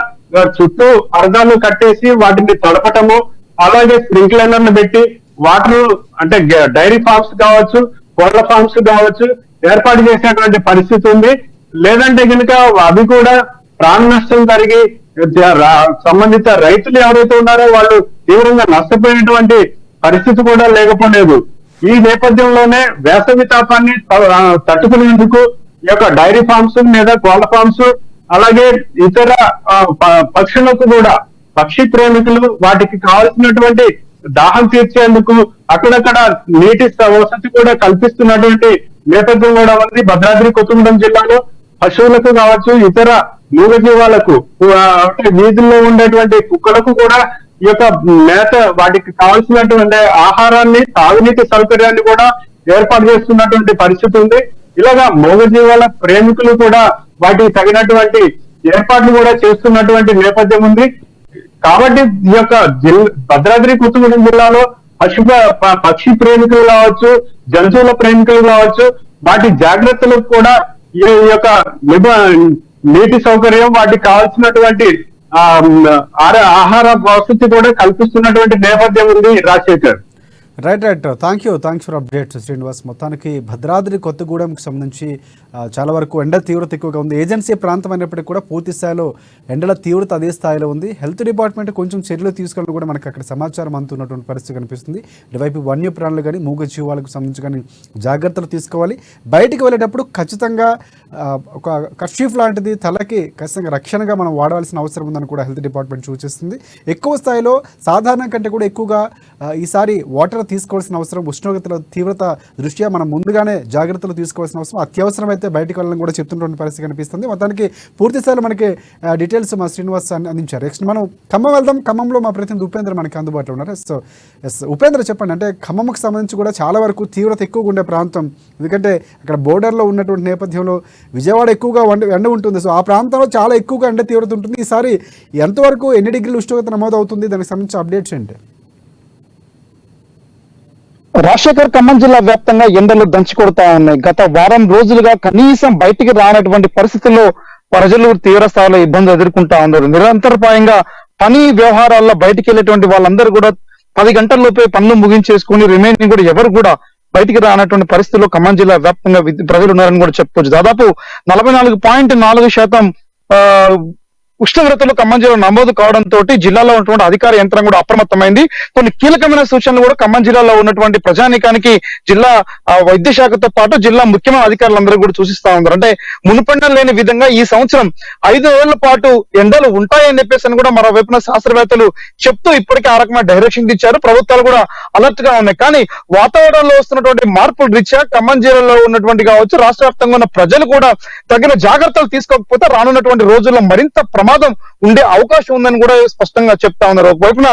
చుట్టూ అర్ధాలు కట్టేసి వాటిని తడపటము, అలాగే స్ప్రింక్లర్లను పెట్టి వాటర్ అంటే డైరీ ఫార్మ్స్ కావచ్చు, కోళ్ల ఫార్మ్స్ కావచ్చు ఏర్పాటు చేసినటువంటి పరిస్థితి ఉంది. లేదంటే కనుక అవి కూడా ప్రాణ నష్టం జరిగి సంబంధిత రైతులు ఎవరైతే ఉన్నారో వాళ్ళు తీవ్రంగా నష్టపోయినటువంటి పరిస్థితి కూడా లేకపోలేదు. ఈ నేపథ్యంలోనే వేసవి తాపాన్ని తట్టుకునేందుకు ఈ యొక్క డైరీ ఫార్మ్స్ లేదా కోళ్ల ఫార్మ్స్ అలాగే ఇతర పక్షులకు కూడా, పక్షి ప్రేమికులు వాటికి కావాల్సినటువంటి దాహం తీర్చేందుకు అక్కడక్కడ నీటి వసతి కూడా కల్పిస్తున్నటువంటి నేపథ్యం కూడా ఉంది. భద్రాద్రి కొత్తగూడెం జిల్లాలో పశువులకు కావచ్చు, ఇతర మూగజీవాలకు అంటే వీధుల్లో ఉండేటువంటి కుక్కలకు కూడా ఈ యొక్క మేత, వాటికి కావాల్సినటువంటి ఆహారాన్ని, తాగునీటి సౌకర్యాన్ని కూడా ఏర్పాటు చేస్తున్నటువంటి పరిస్థితి ఉంది. ఇలాగా మూగజీవాల ప్రేమికులు కూడా వాటికి తగినటువంటి ఏర్పాట్లు కూడా చేస్తున్నటువంటి నేపథ్యం ఉంది. కాబట్టి ఈ యొక్క భద్రాద్రి కొత్తగూడెం జిల్లాలో పక్షి ప్రేమికులు కావచ్చు, జంతువుల ప్రేమికులు కావచ్చు, వాటి జాగ్రత్తలకు కూడా ఈ యొక్క నీటి సౌకర్యం, వాటికి కావాల్సినటువంటి ఆహార వసతి కూడా కల్పిస్తున్నటువంటి నేపథ్యం ఉంది. Rajasekhar. Right. Thanks for updates Srinivas. మొత్తానికి భద్రాద్రి కొత్తగూడెంకి సంబంధించి చాలా వరకు ఎండ తీవ్రత ఎక్కువగా ఉంది. ఏజెన్సీ ప్రాంతం అయినప్పటికీ కూడా పూర్తి స్థాయిలో ఎండల తీవ్రత అదే స్థాయిలో ఉంది. హెల్త్ డిపార్ట్మెంట్ కొంచెం చర్యలు తీసుకోవాలని కూడా మనకు అక్కడ సమాచారం అందుతున్నటువంటి పరిస్థితి కనిపిస్తుంది. ఇటువైపు వన్యప్రాణులు కానీ మూగ జీవాలకు సంబంధించి కానీ జాగ్రత్తలు తీసుకోవాలి. బయటికి వెళ్ళేటప్పుడు ఖచ్చితంగా ఒక కర్చీఫ్ లాంటిది తలకి ఖచ్చితంగా రక్షణగా మనం వాడాల్సిన అవసరం ఉందని కూడా హెల్త్ డిపార్ట్మెంట్ సూచిస్తుంది. ఎక్కువ స్థాయిలో సాధారణ కంటే కూడా ఎక్కువగా ఈసారి వాటర్ తీసుకోవాల్సిన అవసరం, ఉష్ణోగ్రతల తీవ్రత దృష్ట్యా మనం ముందుగానే జాగ్రత్తలు తీసుకోవాల్సిన అవసరం, అత్యవసరం అయితే బయటకు వెళ్ళాలని కూడా చెప్తున్నటువంటి పరిస్థితి కనిపిస్తుంది. మొత్తానికి పూర్తి స్థాయిలో మనకి డీటెయిల్స్ మా శ్రీనివాస్ అందించారు. నెక్స్ట్ మనం ఖమ్మం వెళ్దాం. ఖమ్మంలో మా ప్రతినిధి ఉపేంద్ర మనకి అందుబాటులో ఉన్నారు. సో ఉపేంద్ర, చెప్పండి, అంటే ఖమ్మంకి సంబంధించి కూడా చాలా వరకు తీవ్రత ఎక్కువగా ఉండే ప్రాంతం, ఎందుకంటే అక్కడ బోర్డర్లో ఉన్నటువంటి నేపథ్యంలో విజయవాడ ఎక్కువగా ఎండ ఉంటుంది. సో ఆ ప్రాంతంలో చాలా ఎక్కువగా ఎండ తీవ్రత ఉంటుంది. ఈసారి ఎంతవరకు ఎన్ని డిగ్రీల ఉష్ణోగ్రత నమోదు అవుతుంది? దానికి సంబంధించి అప్డేట్స్ ఏంటి? రాజశేఖర్, ఖమ్మం జిల్లా వ్యాప్తంగా ఎండలు దంచి కొడతా ఉన్నాయి. గత వారం రోజులుగా కనీసం బయటికి రానటువంటి పరిస్థితుల్లో ప్రజలు తీవ్ర స్థాయిలో ఇబ్బందులు ఎదుర్కొంటా ఉన్నారు. నిరంతరపాయంగా పని వ్యవహారాల్లో బయటికి వెళ్ళేటువంటి వాళ్ళందరూ కూడా 10 గంటల్లోపే పనులు ముగించేసుకుని రిమైనింగ్ కూడా ఎవరు కూడా బయటికి రానటువంటి పరిస్థితుల్లో ఖమ్మం జిల్లా వ్యాప్తంగా ప్రజలు ఉన్నారని కూడా చెప్పుకోవచ్చు. దాదాపు 44.4% ఉష్ణోగ్రతలు ఖమ్మం జిల్లాలో నమోదు కావడంతో జిల్లాలో ఉన్నటువంటి అధికార యంత్రం కూడా అప్రమత్తమైంది. కొన్ని కీలకమైన సూచనలు కూడా ఖమ్మం జిల్లాలో ఉన్నటువంటి ప్రజానీకానికి జిల్లా వైద్య శాఖతో పాటు జిల్లా ముఖ్యమైన అధికారులందరూ కూడా సూచిస్తా ఉన్నారు. అంటే మునుపన్న లేని విధంగా ఈ సంవత్సరం 5 రోజుల పాటు ఎండలు ఉంటాయని చెప్పేసి కూడా మరోవైపున శాస్త్రవేత్తలు చెప్తూ ఇప్పటికే ఆ రకమైన డైరెక్షన్ ఇచ్చారు. ప్రభుత్వాలు కూడా అలర్ట్ గా ఉన్నాయి. కానీ వాతావరణంలో వస్తున్నటువంటి మార్పుల రీత్యా ఖమ్మం జిల్లాలో ఉన్నటువంటి కావచ్చు, రాష్ట్ర వ్యాప్తంగా ఉన్న ప్రజలు కూడా తగిన జాగ్రత్తలు తీసుకోకపోతే రానున్నటువంటి రోజుల్లో మరింత ప్రమాదం ఉండే అవకాశం ఉందని కూడా స్పష్టంగా చెప్తా ఉన్నారు. ఒకవైపున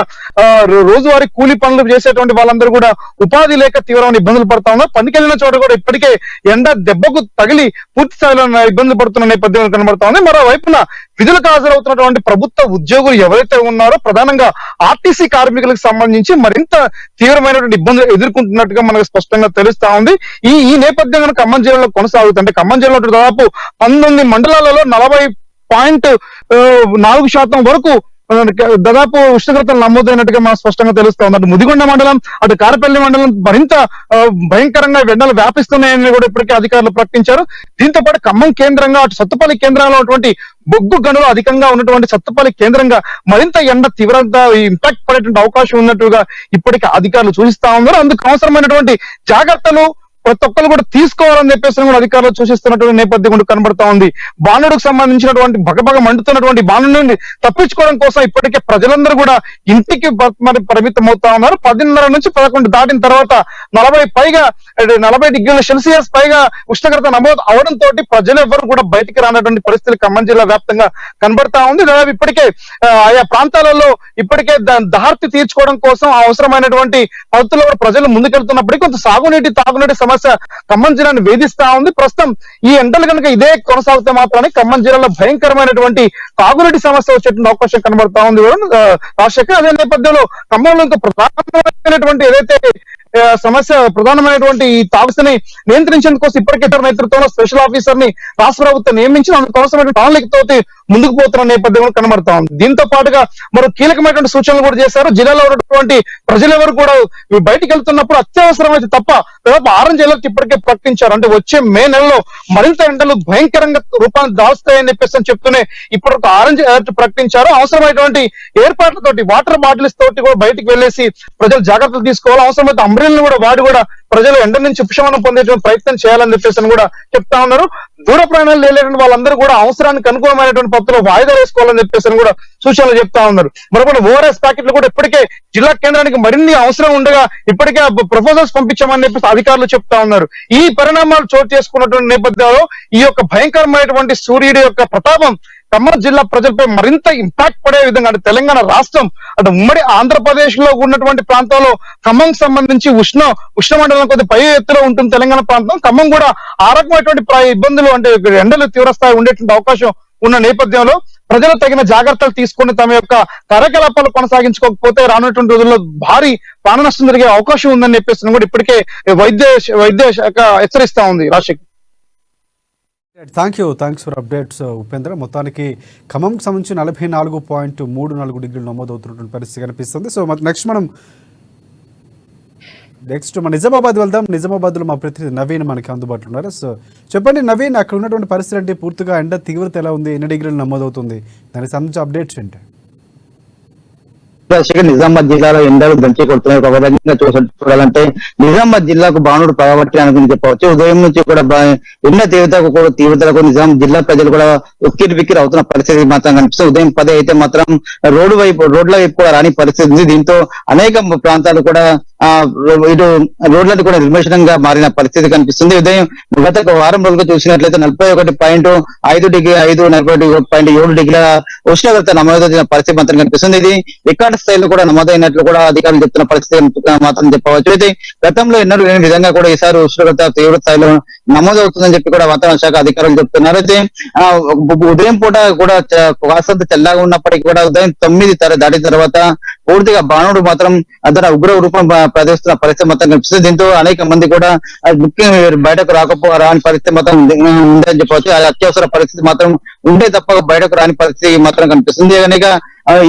రోజువారీ కూలీ పనులు చేసేటువంటి వాళ్ళందరూ కూడా ఉపాధి లేక తీవ్రమైన ఇబ్బందులు పడతా ఉన్నారు. పనికెళ్లిన చోట కూడా ఇప్పటికే ఎండ దెబ్బకు తగిలి పూర్తి స్థాయిలో ఇబ్బందులు పడుతున్న నేపథ్యం కనబడతా ఉంది. మరోవైపున విధులకు హాజరవుతున్నటువంటి ప్రభుత్వ ఉద్యోగులు ఎవరైతే ఉన్నారో ప్రధానంగా ఆర్టీసీ కార్మికులకు సంబంధించి మరింత తీవ్రమైనటువంటి ఇబ్బందులు ఎదుర్కొంటున్నట్టుగా మనకు స్పష్టంగా తెలుస్తా ఉంది. ఈ నేపథ్యం ఖమ్మం జిల్లాలో కొనసాగుతుంది. ఖమ్మం జిల్లాలో దాదాపు 19 మండలాలలో 40.4% వరకు దాదాపు ఉష్ణోగ్రతలు నమోదైనట్టుగా మనం స్పష్టంగా తెలుస్తా ఉంది. అటు ముదిగొండ మండలం, అటు కారపల్లి మండలం మరింత భయంకరంగా ఎండలు వ్యాపిస్తున్నాయని కూడా ఇప్పటికే అధికారులు ప్రకటించారు. దీంతో పాటు ఖమ్మం కేంద్రంగా, అటు సత్తుపల్లి కేంద్రంలో ఉన్నటువంటి బొగ్గు గనులు అధికంగా ఉన్నటువంటి సత్తుపల్లి కేంద్రంగా మరింత ఎండ తీవ్రంగా ఇంపాక్ట్ పడేటువంటి అవకాశం ఉన్నట్టుగా ఇప్పటికే అధికారులు సూచిస్తా ఉన్నారు. అందుకు అవసరమైనటువంటి జాగ్రత్తలు ప్రతి ఒక్కరు కూడా తీసుకోవాలని చెప్పేసి కూడా అధికారులు సూచిస్తున్నటువంటి నేపథ్యం కూడా కనబడతా ఉంది. బాణుడికి సంబంధించినటువంటి భగభగ మండుతున్నటువంటి బాణుడి నుండి తప్పించుకోవడం కోసం ఇప్పటికే ప్రజలందరూ కూడా ఇంటికి మరి పరిమితం అవుతా ఉన్నారు. 10:30 నుంచి 11 దాటిన తర్వాత 40 డిగ్రీల సెల్సియస్ పైగా ఉష్ణోగ్రత నమోదు అవడంతో ప్రజలు ఎవరు కూడా బయటికి రానటువంటి పరిస్థితులు ఖమ్మం జిల్లా వ్యాప్తంగా కనబడతా ఉంది. దాదాపు ఇప్పటికే ఆయా ప్రాంతాలలో ఇప్పటికే దాహర్తి తీర్చుకోవడం కోసం అవసరమైనటువంటి పద్ధతుల్లో కూడా ప్రజలు ముందుకెళ్తున్నప్పటికీ కొంత సాగునీటి తాగునీటి సమస్య ఖమ్మం జిల్లాను వేధిస్తా ఉంది. ప్రస్తుతం ఈ ఎండలు కనుక ఇదే కొనసాగితే మాత్రమే ఖమ్మం జిల్లాలో భయంకరమైనటువంటి తాగునీటి సమస్య వచ్చేటువంటి అవకాశం కనబడతా ఉంది రాజశేఖర్. అదే నేపథ్యంలో ఖమ్మంలో ఇంకా ప్రధానమైనటువంటి ఏదైతే ప్రధానమైనటువంటి ఈ తాగుని నియంత్రించేందుకోసం ఇప్పటికే నేతృత్వంలో స్పెషల్ ఆఫీసర్ ని రాష్ట్ర ప్రభుత్వం నియమించి అందుకోసమైన ప్రణాళికతో ముందుకు పోతున్న నేపథ్యం కనబడతా ఉంది. దీంతో పాటుగా మరో కీలకమైనటువంటి సూచనలు కూడా చేశారు. జిల్లాలో ఉన్నటువంటి ప్రజలెవరు కూడా బయటికి వెళ్తున్నప్పుడు అత్యవసరమైతే తప్ప దాదాపు ఆరెంజ్ అలర్ట్ ఇప్పటికే ప్రకటించారు. అంటే వచ్చే మే నెలలో మరింత ఎండలు భయంకరంగా రూపాన్ని దాల్స్తాయని చెప్పేసి చెప్తూనే ఇప్పుడు ఆరెంజ్ అలర్ట్ ప్రకటించారు. అవసరమైనటువంటి ఏర్పాట్లతోటి వాటర్ బాటిల్స్ తోటి కూడా బయటికి వెళ్లేసి ప్రజలు జాగ్రత్తలు తీసుకోవాలి. అవసరమైతే అంబ్రెల్ని కూడా వాడి కూడా ప్రజలు ఎండ నుంచి ఉపశమనం పొందేటువంటి ప్రయత్నం చేయాలని చెప్పేసి కూడా చెప్తా ఉన్నారు. దూర ప్రయాణాలు లేనటువంటి వాళ్ళందరూ కూడా అవసరానికి అనుకూలమైనటువంటి పద్ధతిలో వాయిదా వేసుకోవాలని చెప్పేసి కూడా సూచనలు చెప్తా ఉన్నారు. మరొకటి ఓఆర్ఎస్ ప్యాకెట్లు కూడా ఇప్పటికే జిల్లా కేంద్రానికి మరిన్ని అవసరం ఉండగా ఇప్పటికే ప్రపోజల్స్ పంపించామని చెప్పేసి అధికారులు చెప్తా ఉన్నారు. ఈ పరిణామాలు చోటు చేసుకున్నటువంటి నేపథ్యంలో ఈ యొక్క భయంకరమైనటువంటి సూర్యుడి యొక్క ప్రతాపం ఖమ్మం జిల్లా ప్రజలపై మరింత ఇంపాక్ట్ పడే విధంగా అంటే తెలంగాణ రాష్ట్రం అటు ఉమ్మడి ఆంధ్రప్రదేశ్ లో ఉన్నటువంటి ప్రాంతాల్లో ఖమ్మం సంబంధించి ఉష్ణమండలం కొద్ది పై ఎత్తులో ఉంటుంది తెలంగాణ ప్రాంతం. ఖమ్మం కూడా ఆ రకమైనటువంటి ఇబ్బందులు అంటే ఎండలు తీవ్రస్థాయి ఉండేటువంటి అవకాశం ఉన్న నేపథ్యంలో ప్రజలు తగిన జాగ్రత్తలు తీసుకుని తమ యొక్క కార్యకలాపాలు కొనసాగించుకోకపోతే రానున్నటువంటి రోజుల్లో భారీ ప్రాణ నష్టం జరిగే అవకాశం ఉందని చెప్పేసి కూడా ఇప్పటికే వైద్య శాఖ హెచ్చరిస్తా ఉంది. Rajasekhar, thanks for updates Upendra. మొత్తానికి ఖమ్మంకి సంబంధించి 44.34 డిగ్రీలు నమోదవుతున్నటువంటి పరిస్థితి కనిపిస్తుంది. సో నెక్స్ట్ మన నిజామాబాద్ వెళ్దాం. నిజామాబాద్లో మా ప్రతినిధి నవీన్ మనకి అందుబాటులో ఉన్నారు. సో చెప్పండి నవీన్, అక్కడ ఉన్నటువంటి పరిస్థితి అంటే పూర్తిగా ఎండ తీవ్రత ఎలా ఉంది, ఎన్ని డిగ్రీలు నమోదవుతుంది, దానికి సంబంధించి అప్డేట్స్ ఏంటి? నిజామాబాద్ జిల్లాలో ఎండలు దంచి కొడుతున్నాయి. ఒక విధంగా చూడాలంటే నిజామాబాద్ జిల్లాకు బాణుడు పగబట్టి అనుకుని చెప్పవచ్చు. ఉదయం నుంచి కూడా ఎండ తీవ్రతలకు నిజాం జిల్లా ప్రజలు కూడా ఉక్కిరి బిక్కిరి అవుతున్న పరిస్థితి మాత్రం కనిపిస్తుంది. ఉదయం 10 అయితే మాత్రం రోడ్ల వైపు కూడా రాని పరిస్థితి ఉంది. దీంతో అనేక ప్రాంతాలు కూడా ఇటు రోడ్లది కూడా నిర్మూషణంగా మారిన పరిస్థితి కనిపిస్తుంది. ఉదయం గత వారం రోజులుగా చూసినట్లయితే 41.5 డిగ్రీ 41.7 డిగ్రీల ఉష్ణోగ్రత నమోదైన పరిస్థితి మాత్రం కనిపిస్తుంది. ఇది రికార్డు స్థాయిలో కూడా నమోదైనట్లు కూడా అధికారులు చెప్తున్న పరిస్థితి మాత్రం చెప్పవచ్చు. అయితే గతంలో ఎన్నడూ లేని విధంగా కూడా ఈసారి ఉష్ణోగ్రత తీవ్ర స్థాయిలో నమోదవుతుందని చెప్పి కూడా వాతావరణ శాఖ అధికారులు చెప్తున్నారు. అయితే ఉదయం పూట కూడా కాస్తంత చల్లగా ఉన్నప్పటికీ కూడా ఉదయం 9 దాటిన తర్వాత పూర్తిగా బాణుడు మాత్రం అతను ఉగ్ర రూపం ప్రదర్శిస్తున్న పరిస్థితి మొత్తం కనిపిస్తుంది. దీంతో అనేక మంది కూడా ముఖ్యంగా బయటకు రాని పరిస్థితి మాత్రం ఉందని చెప్పవచ్చు. అత్యవసర పరిస్థితి మాత్రం ఉంటే తప్ప బయటకు రాని పరిస్థితి మాత్రం కనిపిస్తుంది. అనేక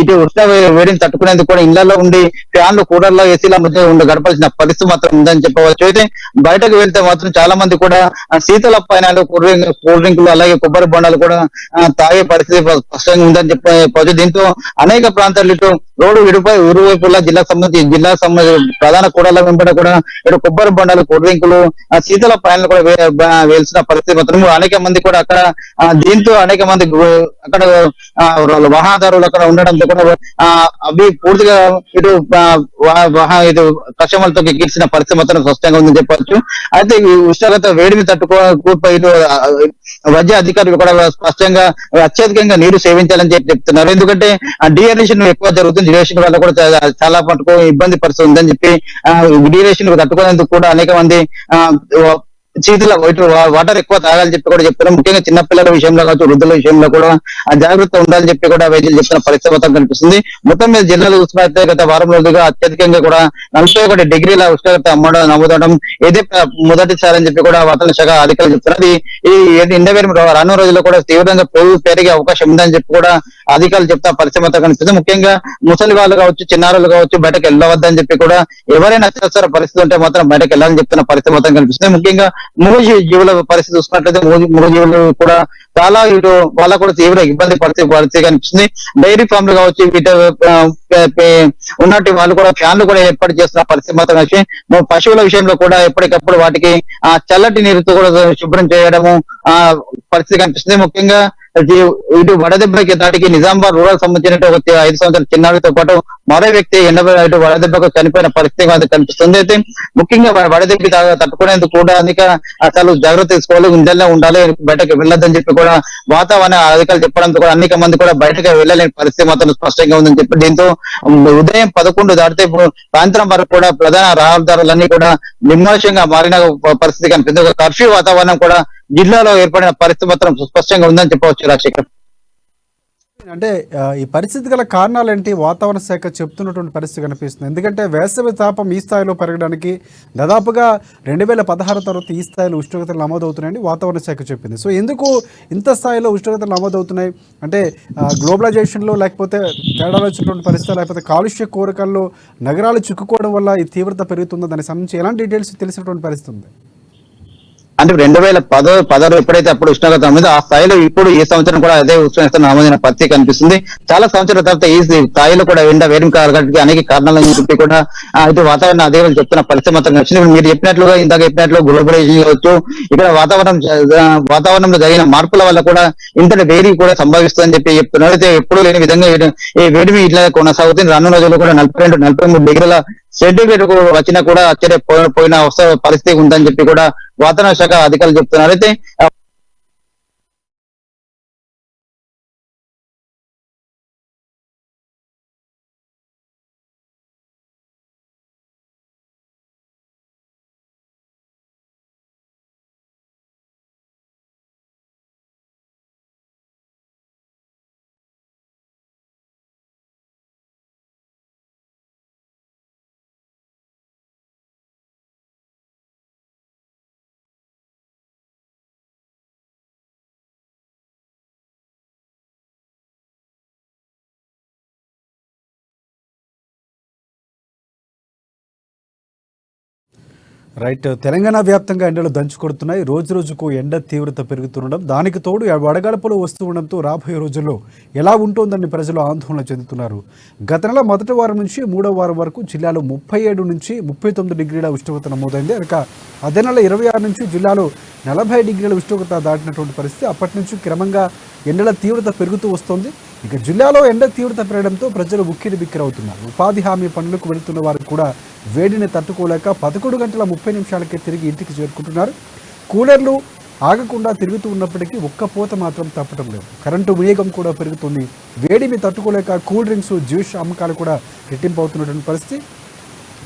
ఇటు ఉష్ణ వేడిని తట్టుకునేందుకు కూడా ఇళ్లలో ఉండి ఫ్యాన్లు కూలర్లో ఏసీల మధ్య గడపాల్సిన పరిస్థితి మాత్రం ఉందని చెప్పవచ్చు. అయితే బయటకు వెళ్తే మాత్రం చాలా మంది కూడా శీతల పానీయాలు కూల్ డ్రింకులు అలాగే కొబ్బరి బొండాలు కూడా తాగే పరిస్థితి స్పష్టంగా ఉందని చెప్పవచ్చు. దీంతో అనేక ప్రాంతాలు ఇటు రోడ్డు ఇరువైపులా జిల్లాకు సంబంధించి ప్రధాన కూడల వెంబడి కూడా ఇటు కొబ్బరి బొండాలు కూల్ డ్రింకులు శీతల పానీయాలు కూడా వేల్సిన పరిస్థితి మాత్రం అనేక మంది కూడా అక్కడ దీంతో అనేక మంది అక్కడ వాహనదారులు అక్కడ ఉండడంతో కూడా అవి పూర్తిగా ఇటు ఇది కష్టమలతో ఎక్కించిన పరిస్థితి మాత్రం స్పష్టంగా ఉందని చెప్పవచ్చు. అయితే ఈ ఉష్ణోగ్రత వేడిని ఇటు వైద్య అధికారులు కూడా స్పష్టంగా అత్యధికంగా నీరు సేవించాలని చెప్తున్నారు. ఎందుకంటే డిహైడ్రేషన్ ఎక్కువ జరుగుతుంది. డిహైడ్రేషన్ వల్ల కూడా చాలా మటుకు ఇబ్బంది పరిస్థితి ఉందని చెప్పి డిహైడ్రేషన్ తట్టుకునేందుకు కూడా అనేక మంది చేతిలో వాటర్ ఎక్కువ తాగాలని చెప్పి కూడా చెప్తున్నారు. ముఖ్యంగా చిన్నపిల్లల విషయంలో కావచ్చు, వృద్ధుల విషయంలో కూడా ఆ జాగ్రత్త ఉండాలని చెప్పి కూడా వైద్యులు చెప్తున్న పరిస్థితి మొత్తం కనిపిస్తుంది. మొత్తం మీద జిల్లాలో చూసినట్లయితే గత వారం రోజులుగా అత్యధికంగా కూడా 41 డిగ్రీల ఉష్ణోగ్రత నమోదవడం ఇదే మొదటిసారి అని చెప్పి కూడా వాతావరణ శాఖ అధికారులు చెప్తున్నారు. ఈ ఎండవేడి రానున్న రోజుల్లో కూడా తీవ్రంగా పెరిగే అవకాశం ఉందని చెప్పి కూడా అధికారులు చెప్తా పరిస్థితి మొత్తం కనిపిస్తుంది. ముఖ్యంగా ముసలి వాళ్ళు కావచ్చు, చిన్నారులు కావచ్చు బయటకు వెళ్ళవద్దని చెప్పి కూడా ఎవరైనా అత్యవసర పరిస్థితి ఉంటే మాత్రం బయటకు వెళ్ళాలని చెప్తున్న పరిస్థితి మొత్తం కనిపిస్తుంది. ముఖ్యంగా మూగ జీవుల పరిస్థితి చూసుకున్నట్లయితే మూగ జీవులు కూడా చాలా ఇటు వాళ్ళ కూడా తీవ్ర ఇబ్బంది పరిస్థితి కనిపిస్తుంది. డైరీ ఫామ్లు కావచ్చు, వీటి ఉన్నట్టు వాళ్ళు కూడా ఫ్యాన్లు కూడా ఏర్పాటు చేస్తున్న పరిస్థితి మాత్రం వచ్చి పశువుల విషయంలో కూడా ఎప్పటికప్పుడు వాటికి ఆ చల్లటి నీరుతో కూడా శుభ్రం చేయడము ఆ పరిస్థితి కనిపిస్తుంది. ముఖ్యంగా ఇటు వడదెబ్బకి దాటికి నిజామాబాద్ రూరల్ సంబంధించిన 5 సంవత్సరాల చిన్నారితో పాటు మరో వ్యక్తి ఇటు వడదెబ్బకు చనిపోయిన పరిస్థితి కనిపిస్తుంది. అయితే ముఖ్యంగా వడదెబ్బకి తట్టుకునేందుకు కూడా అసలు జాగ్రత్త తీసుకోవాలి, ఇంట్లో ఉండాలి, బయటకు వెళ్ళొద్దని చెప్పి కూడా వాతావరణ అధికారులు చెప్పడంతో కూడా అనేక మంది కూడా బయటకు వెళ్ళలేని పరిస్థితి మాత్రం స్పష్టంగా ఉందని చెప్పి దీంతో ఉదయం 11 దాటితే సాయంత్రం వరకు కూడా ప్రధాన రహదారులన్నీ కూడా నిర్మానుష్యంగా మారిన పరిస్థితి కనిపిస్తుంది. ఒక కర్ఫ్యూ వాతావరణం కూడా జిల్లాలో ఏర్పడిన పరిస్థితి మాత్రం స్పష్టంగా ఉందని చెప్పవచ్చు. రాజశేఖర్, అంటే ఈ పరిస్థితి గల కారణాలు ఏంటి? వాతావరణ శాఖ చెప్తున్నటువంటి పరిస్థితి కనిపిస్తుంది. ఎందుకంటే వేసవి తాపం ఈ స్థాయిలో పెరగడానికి దాదాపుగా 2016 తర్వాత ఈ స్థాయిలో ఉష్ణోగ్రతలు నమోదవుతున్నాయని వాతావరణ శాఖ చెప్పింది. సో ఎందుకు ఇంత స్థాయిలో ఉష్ణోగ్రతలు నమోదవుతున్నాయి? అంటే గ్లోబలైజేషన్లో లేకపోతే తేడాలు వచ్చినటువంటి పరిస్థితి, లేకపోతే కాలుష్య కోరికల్లో నగరాలు చిక్కుకోవడం వల్ల ఈ తీవ్రత పెరుగుతుందో దానికి సంబంధించి ఎలాంటి డీటెయిల్స్ తెలిసినటువంటి పరిస్థితి ఉంది? అంటే 2010 ఎప్పుడైతే అప్పుడు ఉష్ణోగ్రత ఉంది ఆ స్థాయిలో ఇప్పుడు ఈ సంవత్సరం కూడా అదే ఉష్ణోగ్రత నమోదైన పరిస్థితి కనిపిస్తుంది. చాలా సంవత్సరాల తర్వాత ఈ స్థాయిలో కూడా వేడిమి కాలడానికి అనేక కారణాలను చెప్పి కూడా ఇది వాతావరణ అధికారులు చెప్తున్న పరిస్థితి మాత్రం కనిపిస్తుంది. మీరు చెప్పినట్లుగా ఇందాక చెప్పినట్లు గ్లోబలైజేషన్ కావచ్చు, ఇక్కడ వాతావరణంలో జరిగిన మార్పుల వల్ల కూడా ఇంతటి వేడి కూడా సంభవిస్తుందని చెప్పి చెప్తున్నారు. అయితే ఎప్పుడు లేని విధంగా ఈ వేడిమి ఇట్లా కొనసాగుతుంది. రానున్న రోజుల్లో కూడా 42-43 డిగ్రీల సెంటీగ్రేడ్ వచ్చినా కూడా ఆశ్చర్యపోయిన పరిస్థితి ఉందని చెప్పి కూడా వాతావరణ శాఖ అధికారులు చెప్తున్నారు. అయితే రైట్. తెలంగాణ వ్యాప్తంగా ఎండలు దంచుకొడుతున్నాయి. రోజు రోజుకు ఎండ తీవ్రత పెరుగుతుండడం, దానికి తోడు వడగడపలు వస్తూ ఉండడంతో రాబోయే రోజుల్లో ఎలా ఉంటుందని ప్రజలు ఆందోళన చెందుతున్నారు. గత నెల మొదటి వారం నుంచి 3వ వారం వరకు జిల్లాలో 37 నుంచి 39 డిగ్రీల ఉష్ణోగ్రత నమోదైంది. అదే నెల 26 నుంచి జిల్లాలో 40 డిగ్రీల ఉష్ణోగ్రత దాటినటువంటి పరిస్థితి. అప్పటి నుంచి క్రమంగా ఎండల తీవ్రత పెరుగుతూ వస్తోంది. ఇక జిల్లాలో ఎండ తీవ్రత పెరగడంతో ప్రజలు ఉక్కిరి బిక్కిరవుతున్నారు. ఉపాధి హామీ పనులకు వెళుతున్న వారు కూడా వేడిని తట్టుకోలేక 11 గంటల 30 నిమిషాలకే తిరిగి ఇంటికి చేరుకుంటున్నారు. కూలర్లు ఆగకుండా తిరుగుతూ ఉన్నప్పటికీ ఒక్క పూత మాత్రం తప్పటం లేదు. కరెంటు వినియోగం కూడా పెరుగుతుంది. వేడిని తట్టుకోలేక కూల్ డ్రింక్స్, జ్యూస్ అమ్మకాలు కూడా రెట్టింపు అవుతున్నటువంటి పరిస్థితి.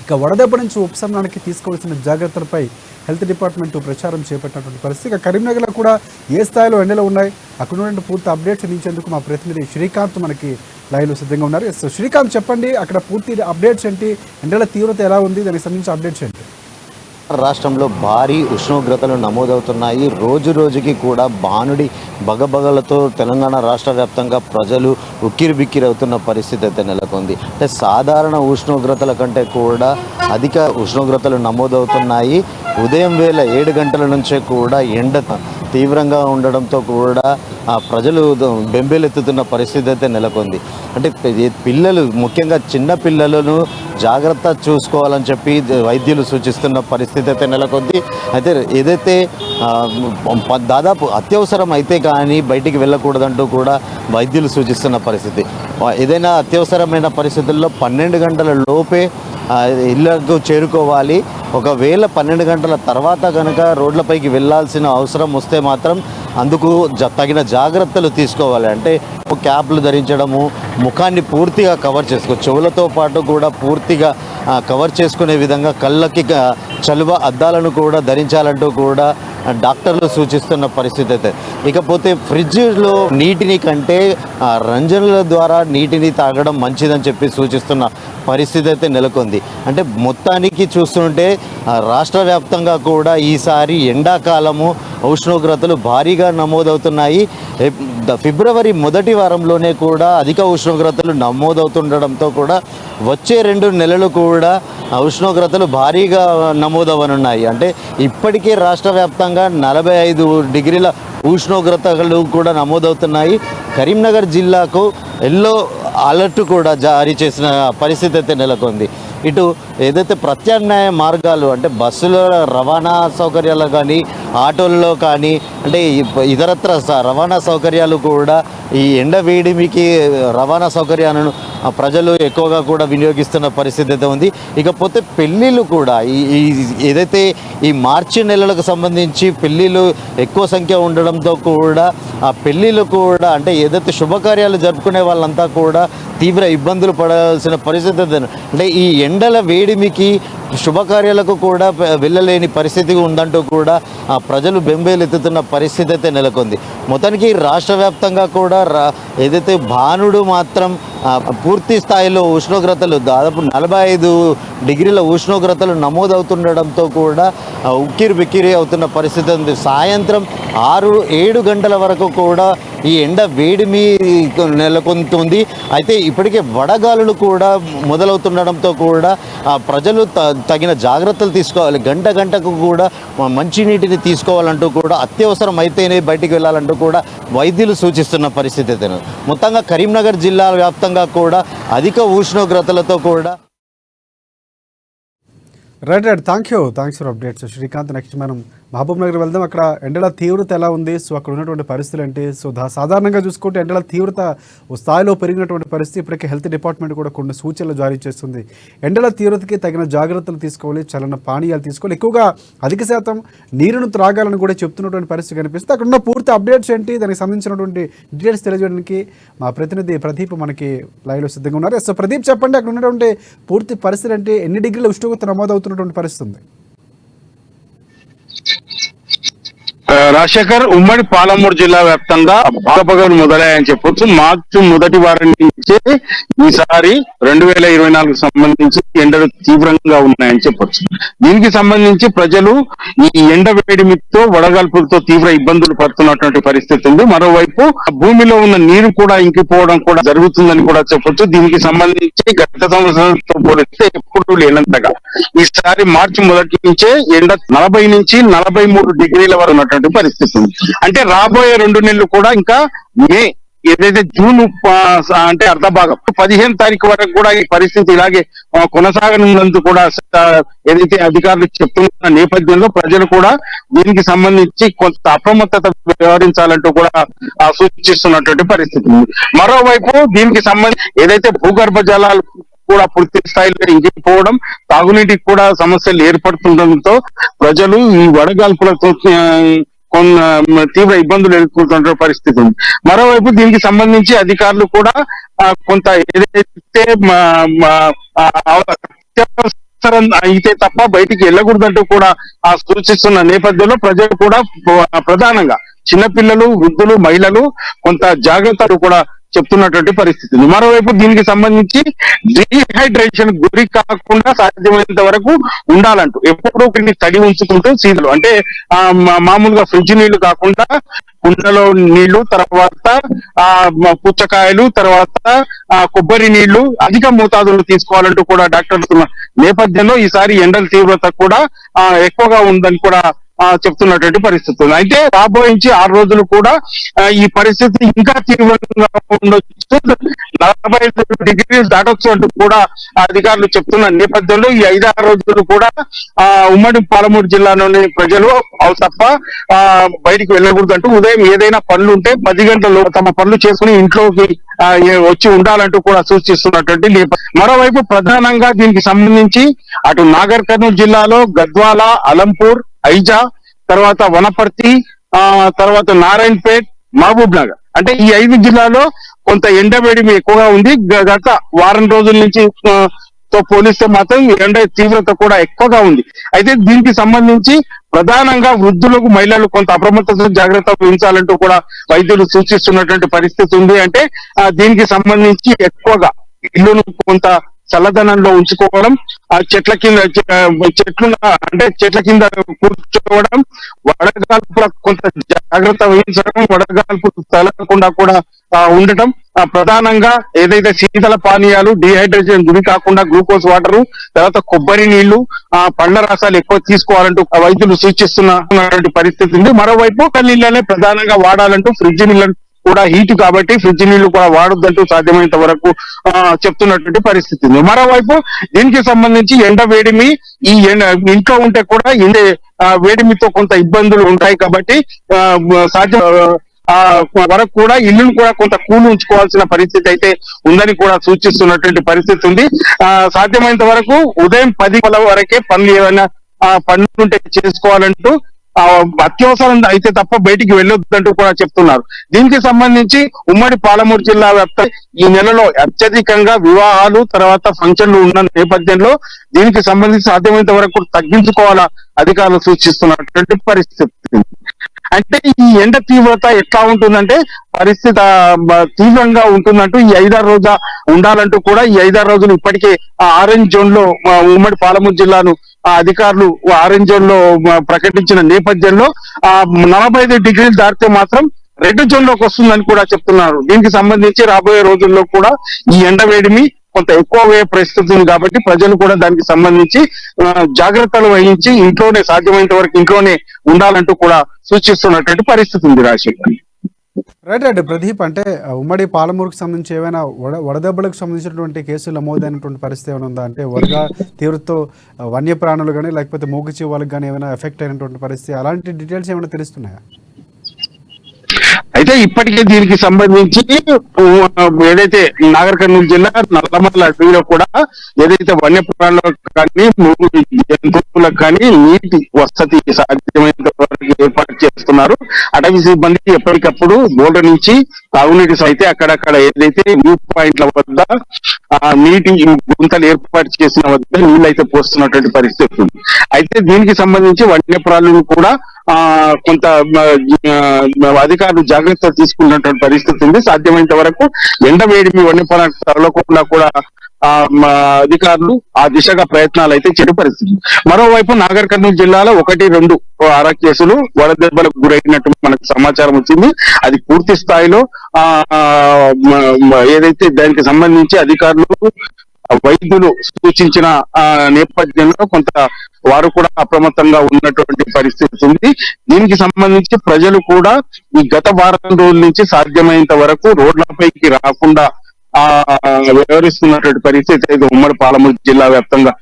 ఇక వడదెబ్బ నుంచి ఉపశమనానికి తీసుకోవాల్సిన జాగ్రత్తలపై హెల్త్ డిపార్ట్మెంట్ ప్రచారం చేపట్టినటువంటి పరిస్థితి. ఇక కరీంనగర్లో కూడా ఏ స్థాయిలో ఎండలు ఉన్నాయి, అక్కడ ఉన్నటువంటి పూర్తి అప్డేట్స్ అందించేందుకు మా ప్రతినిధి శ్రీకాంత్ మనకి లైవ్లో సిద్ధంగా ఉన్నారు. ఎస్ శ్రీకాంత్, చెప్పండి, అక్కడ పూర్తి అప్డేట్స్ ఏంటి, ఎండల తీవ్రత ఎలా ఉంది, దానికి సంబంధించిన అప్డేట్స్ ఏంటి? రాష్ట్రంలో భారీ ఉష్ణోగ్రతలు నమోదవుతున్నాయి. రోజు రోజుకి కూడా భానుడి బగబగలతో తెలంగాణ రాష్ట్ర వ్యాప్తంగా ప్రజలు ఉక్కిరిబిక్కిరి అవుతున్న పరిస్థితి అయితే నెలకొంది. అంటే సాధారణ ఉష్ణోగ్రతల కంటే కూడా అధిక ఉష్ణోగ్రతలు నమోదవుతున్నాయి. ఉదయం వేళ 7 గంటల నుంచే కూడా ఎండ తీవ్రంగా ఉండడంతో కూడా ప్రజలు బెంబేలెత్తుతున్న పరిస్థితి అయితే నెలకొంది. అంటే పిల్లలు, ముఖ్యంగా చిన్న పిల్లలను జాగ్రత్త చూసుకోవాలని చెప్పి వైద్యులు సూచిస్తున్న పరిస్థితి అయితే నెలకొంది. అయితే ఏదైతే దాదాపు అత్యవసరం అయితే కానీ బయటికి వెళ్ళకూడదంటూ కూడా వైద్యులు సూచిస్తున్న పరిస్థితి. ఏదైనా అత్యవసరమైన పరిస్థితుల్లో 12 గంటల లోపే ఇళ్లకు చేరుకోవాలి. ఒకవేళ 12 గంటల తర్వాత కనుక రోడ్లపైకి వెళ్ళాల్సిన అవసరం వస్తే మాత్రం అందుకు తగిన జాగ్రత్తలు తీసుకోవాలి. అంటే క్యాప్లు ధరించడము, ముఖాన్ని పూర్తిగా కవర్ చేసుకో, చెవులతో పాటు కూడా పూర్తిగా కవర్ చేసుకునే విధంగా కళ్ళకి చలువ అద్దాలను కూడా ధరించాలంటూ కూడా డాక్టర్లు సూచిస్తున్న పరిస్థితి అయితే. ఇకపోతే ఫ్రిడ్జ్లో నీటిని కంటే రంజనుల ద్వారా నీటిని తాగడం మంచిదని చెప్పి సూచిస్తున్న పరిస్థితి అయితే నెలకొంది. అంటే మొత్తానికి చూస్తుంటే రాష్ట్ర వ్యాప్తంగా కూడా ఈసారి ఎండాకాలము ఉష్ణోగ్రతలు భారీగా నమోదవుతున్నాయి. ఫిబ్రవరి మొదటి వారంలోనే కూడా అధిక ఉష్ణోగ్రతలు నమోదవుతుండడంతో కూడా వచ్చే 2 నెలలు కూడా ఉష్ణోగ్రతలు భారీగా నమోదవనున్నాయి. అంటే ఇప్పటికే రాష్ట్ర వ్యాప్తంగా 45 డిగ్రీల ఉష్ణోగ్రతలు కూడా నమోదవుతున్నాయి. కరీంనగర్ జిల్లాకు ఎల్లో అలర్ట్ కూడా జారీ చేసిన పరిస్థితి అయితే నెలకొంది. ఇటు ఏదైతే ప్రత్యామ్నాయ మార్గాలు అంటే బస్సుల రవాణా సౌకర్యాలు కానీ, ఆటోల్లో కానీ, అంటే ఇతరత్ర రవాణా సౌకర్యాలు కూడా ఈ ఎండ వేడిమికి రవాణా సౌకర్యాలను ప్రజలు ఎక్కువగా కూడా వినియోగిస్తున్న పరిస్థితి అయితే ఉంది. ఇకపోతే పెళ్ళిళ్ళు కూడా ఏదైతే ఈ మార్చి నెలలకు సంబంధించి పెళ్ళిళ్ళు ఎక్కువ సంఖ్య ఉండడంతో కూడా ఆ పెళ్ళిళ్ళు కూడా అంటే ఏదైతే శుభకార్యాలు జరుపుకునే వాళ్ళంతా కూడా తీవ్ర ఇబ్బందులు పడాల్సిన పరిస్థితి. అంటే ఈ ఎండల వేడిమికి శుభకార్యాలకు కూడా వెళ్ళలేని పరిస్థితి ఉందంటూ కూడా ఆ ప్రజలు బెంబేలెత్తుతున్న పరిస్థితి అయితే నెలకొంది. మొత్తానికి రాష్ట్ర వ్యాప్తంగా కూడా ఏదైతే భానుడు మాత్రం పూర్తి స్థాయిలో ఉష్ణోగ్రతలు దాదాపు 45 డిగ్రీల ఉష్ణోగ్రతలు నమోదవుతుండడంతో కూడా ఉక్కిరి బిక్కిరి అవుతున్న పరిస్థితి ఉంది. సాయంత్రం 6-7 గంటల వరకు కూడా ఈ ఎండ వేడిమి నెలకొంటుంది. అయితే ఇప్పటికే వడగాలులు కూడా మొదలవుతుండడంతో కూడా ప్రజలు తగిన జాగ్రత్తలు తీసుకోవాలి. గంటకు కూడా మంచినీటిని తీసుకోవాలంటూ కూడా అత్యవసరం అయితేనే బయటికి వెళ్ళాలంటూ కూడా వైద్యులు సూచిస్తున్న పరిస్థితి అయితే. మొత్తంగా కరీంనగర్ జిల్లా వ్యాప్తంగా కూడా అధిక ఉష్ణోగ్రతలతో కూడా right thanks for updates Srikanth. Next మనం మహబూబ్ నగర్ వెళ్దాం. అక్కడ ఎండల తీవ్రత ఎలా ఉంది, సో అక్కడ ఉన్నటువంటి పరిస్థితులు ఏంటి? సో సాధారణంగా చూసుకుంటే ఎండల తీవ్రత స్థాయిలో పెరిగినటువంటి పరిస్థితి. ఇప్పటికే హెల్త్ డిపార్ట్మెంట్ కూడా కొన్ని సూచనలు జారీ చేస్తుంది. ఎండల తీవ్రతకి తగిన జాగ్రత్తలు తీసుకోవాలి, చలన పానీయాలు తీసుకోవాలి, ఎక్కువగా అధిక శాతం నీరును త్రాగాలని కూడా చెప్తున్నటువంటి పరిస్థితి కనిపిస్తుంది. అక్కడ ఉన్న పూర్తి అప్డేట్స్ ఏంటి, దానికి సంబంధించినటువంటి డీటెయిల్స్ తెలియజేయడానికి మా ప్రతినిధి ప్రదీప్ మనకి లైవ్లో సిద్ధంగా ఉన్నారు. సో ప్రదీప్ చెప్పండి, అక్కడ ఉన్నటువంటి పూర్తి పరిస్థితి అంటే ఎన్ని డిగ్రీల ఉష్ణోగ్రత నమోదవుతున్నటువంటి పరిస్థితి ఉంది? రాజశేఖర్, ఉమ్మడి పాలమూరు జిల్లా వ్యాప్తంగా బాధపగలు మొదలయ్యాయని చెప్పొచ్చు. మార్చి మొదటి వారం నుంచే ఈసారి 2024 సంబంధించి ఎండలు తీవ్రంగా ఉన్నాయని చెప్పొచ్చు. దీనికి సంబంధించి ప్రజలు ఈ ఎండ వేడిమితో వడగాల్పులతో తీవ్ర ఇబ్బందులు పడుతున్నటువంటి పరిస్థితి ఉంది. మరోవైపు భూమిలో ఉన్న నీరు కూడా ఇంకిపోవడం కూడా జరుగుతుందని కూడా చెప్పొచ్చు. దీనికి సంబంధించి గత సంవత్సరంతో పోలిస్తే ఎప్పుడు లేనంతగా ఈసారి మార్చి మొదటి నుంచే ఎండ 40 నుంచి 43 డిగ్రీల వరకు ఉన్నటువంటి పరిస్థితి ఉంది. అంటే రాబోయే 2 నెలలు కూడా ఇంకా మే ఏదైతే జూన్ అంటే అర్ధ భాగం 15 తారీఖు వరకు కూడా ఈ పరిస్థితి ఇలాగే కొనసాగనున్నందుకు కూడా ఏదైతే అధికారులు చెప్తున్న నేపథ్యంలో ప్రజలు కూడా దీనికి సంబంధించి కొంత అప్రమత్తత వ్యవహరించాలంటూ కూడా సూచిస్తున్నటువంటి పరిస్థితి ఉంది. మరోవైపు దీనికి సంబంధించి ఏదైతే భూగర్భ జలాలు కూడా పూర్తి స్థాయిలో ఇంకిపోవడం, తాగునీటికి కూడా సమస్యలు ఏర్పడుతుండడంతో ప్రజలు ఈ వడగాల్పులతో తీవ్ర ఇబ్బందులు ఎదుర్కొంటున్న పరిస్థితి ఉంది. మరోవైపు దీనికి సంబంధించి అధికారులు కూడా కొంత ఏదైతే అయితే తప్ప బయటికి వెళ్ళకూడదంటూ కూడా సూచిస్తున్న నేపథ్యంలో ప్రజలు కూడా ప్రధానంగా చిన్నపిల్లలు, వృద్ధులు, మహిళలు కొంత జాగ్రత్తలు కూడా చెప్తున్నటువంటి పరిస్థితి. మరోవైపు దీనికి సంబంధించి డీహైడ్రేషన్ గురి కాకుండా సాధ్యమైనంత వరకు ఉండాలంటూ ఎప్పుడూ కొన్ని తడి ఉంచుకుంటూ సీజన్లు అంటే మామూలుగా ఫ్రిడ్జ్ నీళ్లు కాకుండా కుండలో నీళ్లు, తర్వాత పుచ్చకాయలు, తర్వాత కొబ్బరి నీళ్లు అధిక మోతాదులు తీసుకోవాలంటూ కూడా డాక్టర్లు నేపథ్యంలో ఈసారి ఎండల తీవ్రత కూడా ఎక్కువగా ఉందని కూడా చెప్తున్నటువంటి పరిస్థితి ఉంది. అయితే రాబోయించి 6 రోజులు కూడా ఈ పరిస్థితి ఇంకా తీవ్రంగా ఉండొచ్చు, 45 డిగ్రీలు దాటొచ్చు అంటూ కూడా అధికారులు చెప్తున్న నేపథ్యంలో ఈ 5-6 రోజులు కూడా ఉమ్మడి పాలమూరు జిల్లాలోని ప్రజలు తప్ప బయటికి వెళ్ళకూడదు అంటూ ఉదయం ఏదైనా పనులు ఉంటే 10 గంటల్లో తమ పనులు చేసుకుని ఇంట్లోకి వచ్చి ఉండాలంటూ కూడా సూచిస్తున్నటువంటి నేపథ్యం. మరోవైపు ప్రధానంగా దీనికి సంబంధించి అటు నాగర్ కర్నూలు జిల్లాలో గద్వాల, అలంపూర్, ఐజా, తర్వాత వనపర్తి, తర్వాత నారాయణపేట్, మహబూబ్ నగర్ అంటే ఈ 5 జిల్లాలో కొంత ఎండ వేడిమి ఎక్కువగా ఉంది. గత వారం రోజుల నుంచి తో పోలిస్తే మాత్రం ఎండ తీవ్రత కూడా ఎక్కువగా ఉంది. అయితే దీనికి సంబంధించి ప్రధానంగా వృద్ధులకు, మహిళలు కొంత అప్రమత్తత, జాగ్రత్త వహించాలంటూ కూడా వైద్యులు సూచిస్తున్నటువంటి పరిస్థితి ఉంది. అంటే దీనికి సంబంధించి ఎక్కువగా ఇల్లును కొంత చల్లదనంలో ఉంచుకోవడం, ఆ చెట్ల కింద కూర్చోవడం, వడగాల్పుల కొంత జాగ్రత్త వహించడం, వడగాల్పు తగలకుండా కూడా ఉండటం, ప్రధానంగా ఏదైతే శీతల పానీయాలు, డిహైడ్రేషన్ గురి కాకుండా గ్లూకోజ్ వాటరు, తర్వాత కొబ్బరి నీళ్లు, పండ్ల రసాలు ఎక్కువ తీసుకోవాలంటూ వైద్యులు సూచిస్తున్నటువంటి పరిస్థితి ఉంది. మరోవైపు నీళ్ళనే ప్రధానంగా వాడాలంటూ ఫ్రిడ్జ్ నీళ్ళను కూడా హీట్ కాబట్టి ఫ్రిడ్జ్ నీళ్లు కూడా వాడొద్దంటూ సాధ్యమైనంత వరకు చెప్తున్నటువంటి పరిస్థితి ఉంది. మరోవైపు దీనికి సంబంధించి ఎండ వేడిమి, ఈ ఇంట్లో ఉంటే కూడా వేడిమితో కొంత ఇబ్బందులు ఉంటాయి కాబట్టి సాధ్యం వరకు కూడా ఇల్లును కూడా కొంత కూలు ఉంచుకోవాల్సిన పరిస్థితి అయితే ఉందని కూడా సూచిస్తున్నటువంటి పరిస్థితి ఉంది. సాధ్యమైనంత వరకు ఉదయం 10 వరకే పనులు ఏమైనా పనులుంటే చేసుకోవాలంటూ, అత్యవసరం అయితే తప్ప బయటికి వెళ్ళొద్దంటూ కూడా చెప్తున్నారు. దీనికి సంబంధించి ఉమ్మడి పాలమూరు జిల్లా వ్యాప్తంగా ఈ నెలలో అత్యధికంగా వివాహాలు, తర్వాత ఫంక్షన్లు ఉన్న నేపథ్యంలో దీనికి సంబంధించి సాధ్యమైనంత వరకు తగ్గించుకోవాలా అధికారులు సూచిస్తున్నటువంటి పరిస్థితి. అంటే ఈ ఎండ తీవ్రత ఎట్లా ఉంటుందంటే పరిస్థితి తీవ్రంగా ఉంటుందంటూ ఈ 5-6 రోజులు ఉండాలంటూ కూడా ఈ 5-6 రోజులు ఇప్పటికే ఆరెంజ్ జోన్ లో ఉమ్మడి పాలమూరు జిల్లాను అధికారులు ఆరెంజ్ జోన్ లో ప్రకటించిన నేపథ్యంలో 45 డిగ్రీలు దాటితే మాత్రం రెడ్ జోన్ లోకి వస్తుందని కూడా చెప్తున్నారు. దీనికి సంబంధించి రాబోయే రోజుల్లో కూడా ఈ ఎండ వేడిమి కొంత ఎక్కువ అయ్యే పరిస్థితి ఉంది కాబట్టి ప్రజలు కూడా దానికి సంబంధించి జాగ్రత్తలు వహించి ఇంట్లోనే సాధ్యమైనంత వరకు ఇంట్లోనే ఉండాలంటూ కూడా సూచిస్తున్నటువంటి పరిస్థితి ఉంది. రాజశేఖర్ రైట్ ప్రదీప్, అంటే ఉమ్మడి పాలమూరుకు సంబంధించి ఏమైనా వడదెబ్బలకు సంబంధించినటువంటి కేసులు నమోదైనటువంటి పరిస్థితి ఏమైనా ఉందా? అంటే వరద తీవ్రతో వన్యప్రాణులు కానీ లేకపోతే మూగజీవాలకు కానీ ఏమైనా ఎఫెక్ట్ అయినటువంటి పరిస్థితి, అలాంటి డీటెయిల్స్ ఏమైనా తెలుస్తున్నాయా? అయితే ఇప్పటికే దీనికి సంబంధించి ఏదైతే నాగర్ కర్నూలు జిల్లా నల్లమల్ల అడవిలో కూడా ఏదైతే వన్యప్రాణులకు కానీ జంతువులకు కానీ నీటి వసతి సాధ్యమైనంత వరకు ఏర్పాటు చేస్తున్నారు. అటవీ సిబ్బంది ఎప్పటికప్పుడు బోర్డు నుంచి తాగునీటి అయితే అక్కడక్కడ ఏదైతే వ్యూ పాయింట్ల వద్ద నీటి గుంతలు ఏర్పాటు చేసిన వద్ద నీళ్ళు అయితే పోస్తున్నటువంటి పరిస్థితి ఉంది. అయితే దీనికి సంబంధించి వన్యప్రాణులు కూడా కొంత అధికారులు జాగ్రత్త తీసుకున్నటువంటి పరిస్థితి ఉంది. సాధ్యమైనంత వరకు ఎండ వేడిమి వన్యప్రాణులకు తరలకుండా కూడా అధికారులు ఆ దిశగా ప్రయత్నాలు అయితే చేయడం పరిస్థితి. మరోవైపు నాగర్ కర్నూలు జిల్లాలో 1-2 కేసులు వడదెబ్బలకు గురైనట్టు మనకు సమాచారం వచ్చింది. అది పూర్తి స్థాయిలో ఏదైతే దానికి సంబంధించి అధికారులు వైద్యులు సూచించిన నేపథ్యంలో కొంత వారు కూడా అప్రమత్తంగా ఉన్నటువంటి పరిస్థితి ఉంది. దీనికి సంబంధించి ప్రజలు కూడా ఈ గత వారం రోజుల నుంచి సాధ్యమైనంత వరకు రోడ్లపైకి రాకుండా వ్యవహరిస్తున్నటువంటి పరిస్థితి అయితే ఉమ్మడి పాలమూరు జిల్లా వ్యాప్తంగా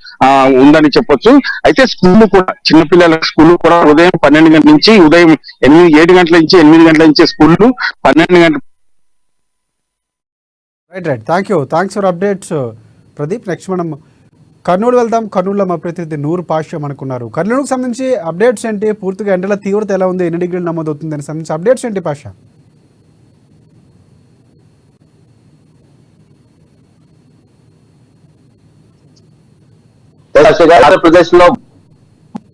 ఉందని చెప్పొచ్చు. అయితే స్కూల్ కూడా చిన్నపిల్లల స్కూల్ కూడా ఉదయం 12 గంటల నుంచి ఉదయం 7 గంటల నుంచి 8 గంటల నుంచి స్కూళ్ళు 12 గంటల. Right thanks for updates Pradeep. Next మనం కర్నూలు వెళ్దాం. కర్నూలులో మా ప్రతినిధి నూరు పాషా మనకున్నారు. కర్నూలుకు సంబంధించి అప్డేట్స్ ఏంటి? పూర్తిగా ఎండల తీవ్రత ఎలా ఉంది? ఎన్ని డిగ్రీలు నమోదవుతుంది? దానికి సంబంధించి అప్డేట్స్ ఏంటి పాషా? ఆంధ్రప్రదేశ్ లో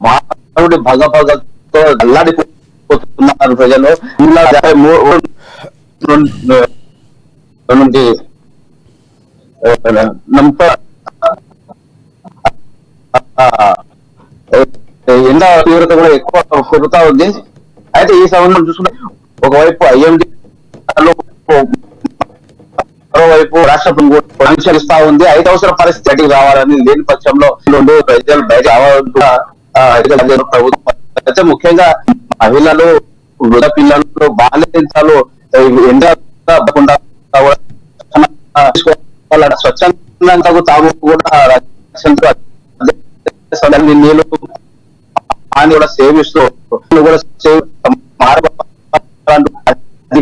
మానవుడి భగభగతో అల్లాడిపోతున్నారు ప్రజలు. నుండి ఎండ తీవ్రత కూడా ఎక్కువ పెరుగుతా ఉంది. అయితే ఈ సమయంలో చూసుకుంటే ఒకవైపు ఐఎండీ మరోవైపు రాష్ట్ర ప్రభుత్వం అనుసరిస్తా ఉంది. అత్యవసర పరిస్థితి రావాలని లేని పక్షంలో ప్రజలు బయట ప్రభుత్వం ముఖ్యంగా మహిళలు, వృద్ధ పిల్లలు, బాలింతలు ఎండ స్వచ్ఛందంగా తాము కూడా నీళ్ళు కూడా సేవిస్తూ కూడా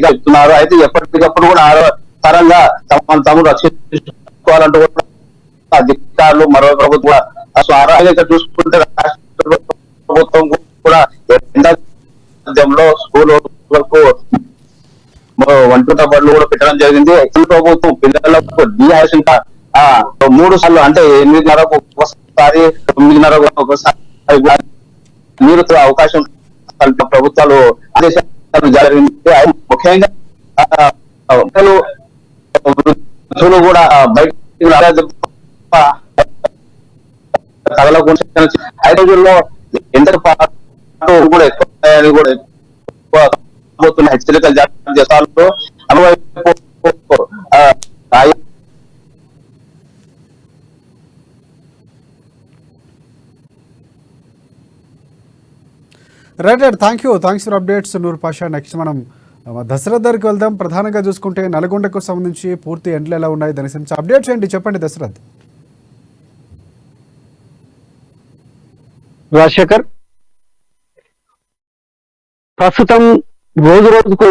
చెప్తున్నారు. అయితే ఎప్పటికప్పుడు కూడా పరంగా తమను రక్షించుకోవాలంటూ కూడా అధికారులు మరో ప్రభుత్వం ఆరోగ్యంగా చూసుకుంటే రాష్ట్ర ప్రభుత్వం కూడా ఎండాలో స్కూల్ వరకు వంటూట బడులు కూడా పెట్టడం జరిగింది. ప్రభుత్వం పిల్లలకు డిహైడ్రేషన్ 3 సార్లు అంటే 8:30కు ఒకసారి 9:30కు ఒకసారి నీరు అవకాశం ప్రభుత్వాలు ఆదేశాలు జరిగింది. ముఖ్యంగా వృద్ధులు కూడా బయట కదలకుండా 5 రోజుల్లో ఎండకు పాటు కూడా ఎక్కువ హెచ్చరికలు జారీ చేస్తారు. Right thanks for updates Noor Pasha. Next మనం దసరా దగ్గరికి వెళ్దాం. ప్రధానంగా చూసుకుంటే నల్గొండకు సంబంధించి పూర్తి ఎండలు ఎలా ఉన్నాయి, దానికి సంబంధించి అప్డేట్స్ ఏంటి చెప్పండి దశరథ్. రాజశేఖర్, ప్రస్తుతం రోజు రోజుకు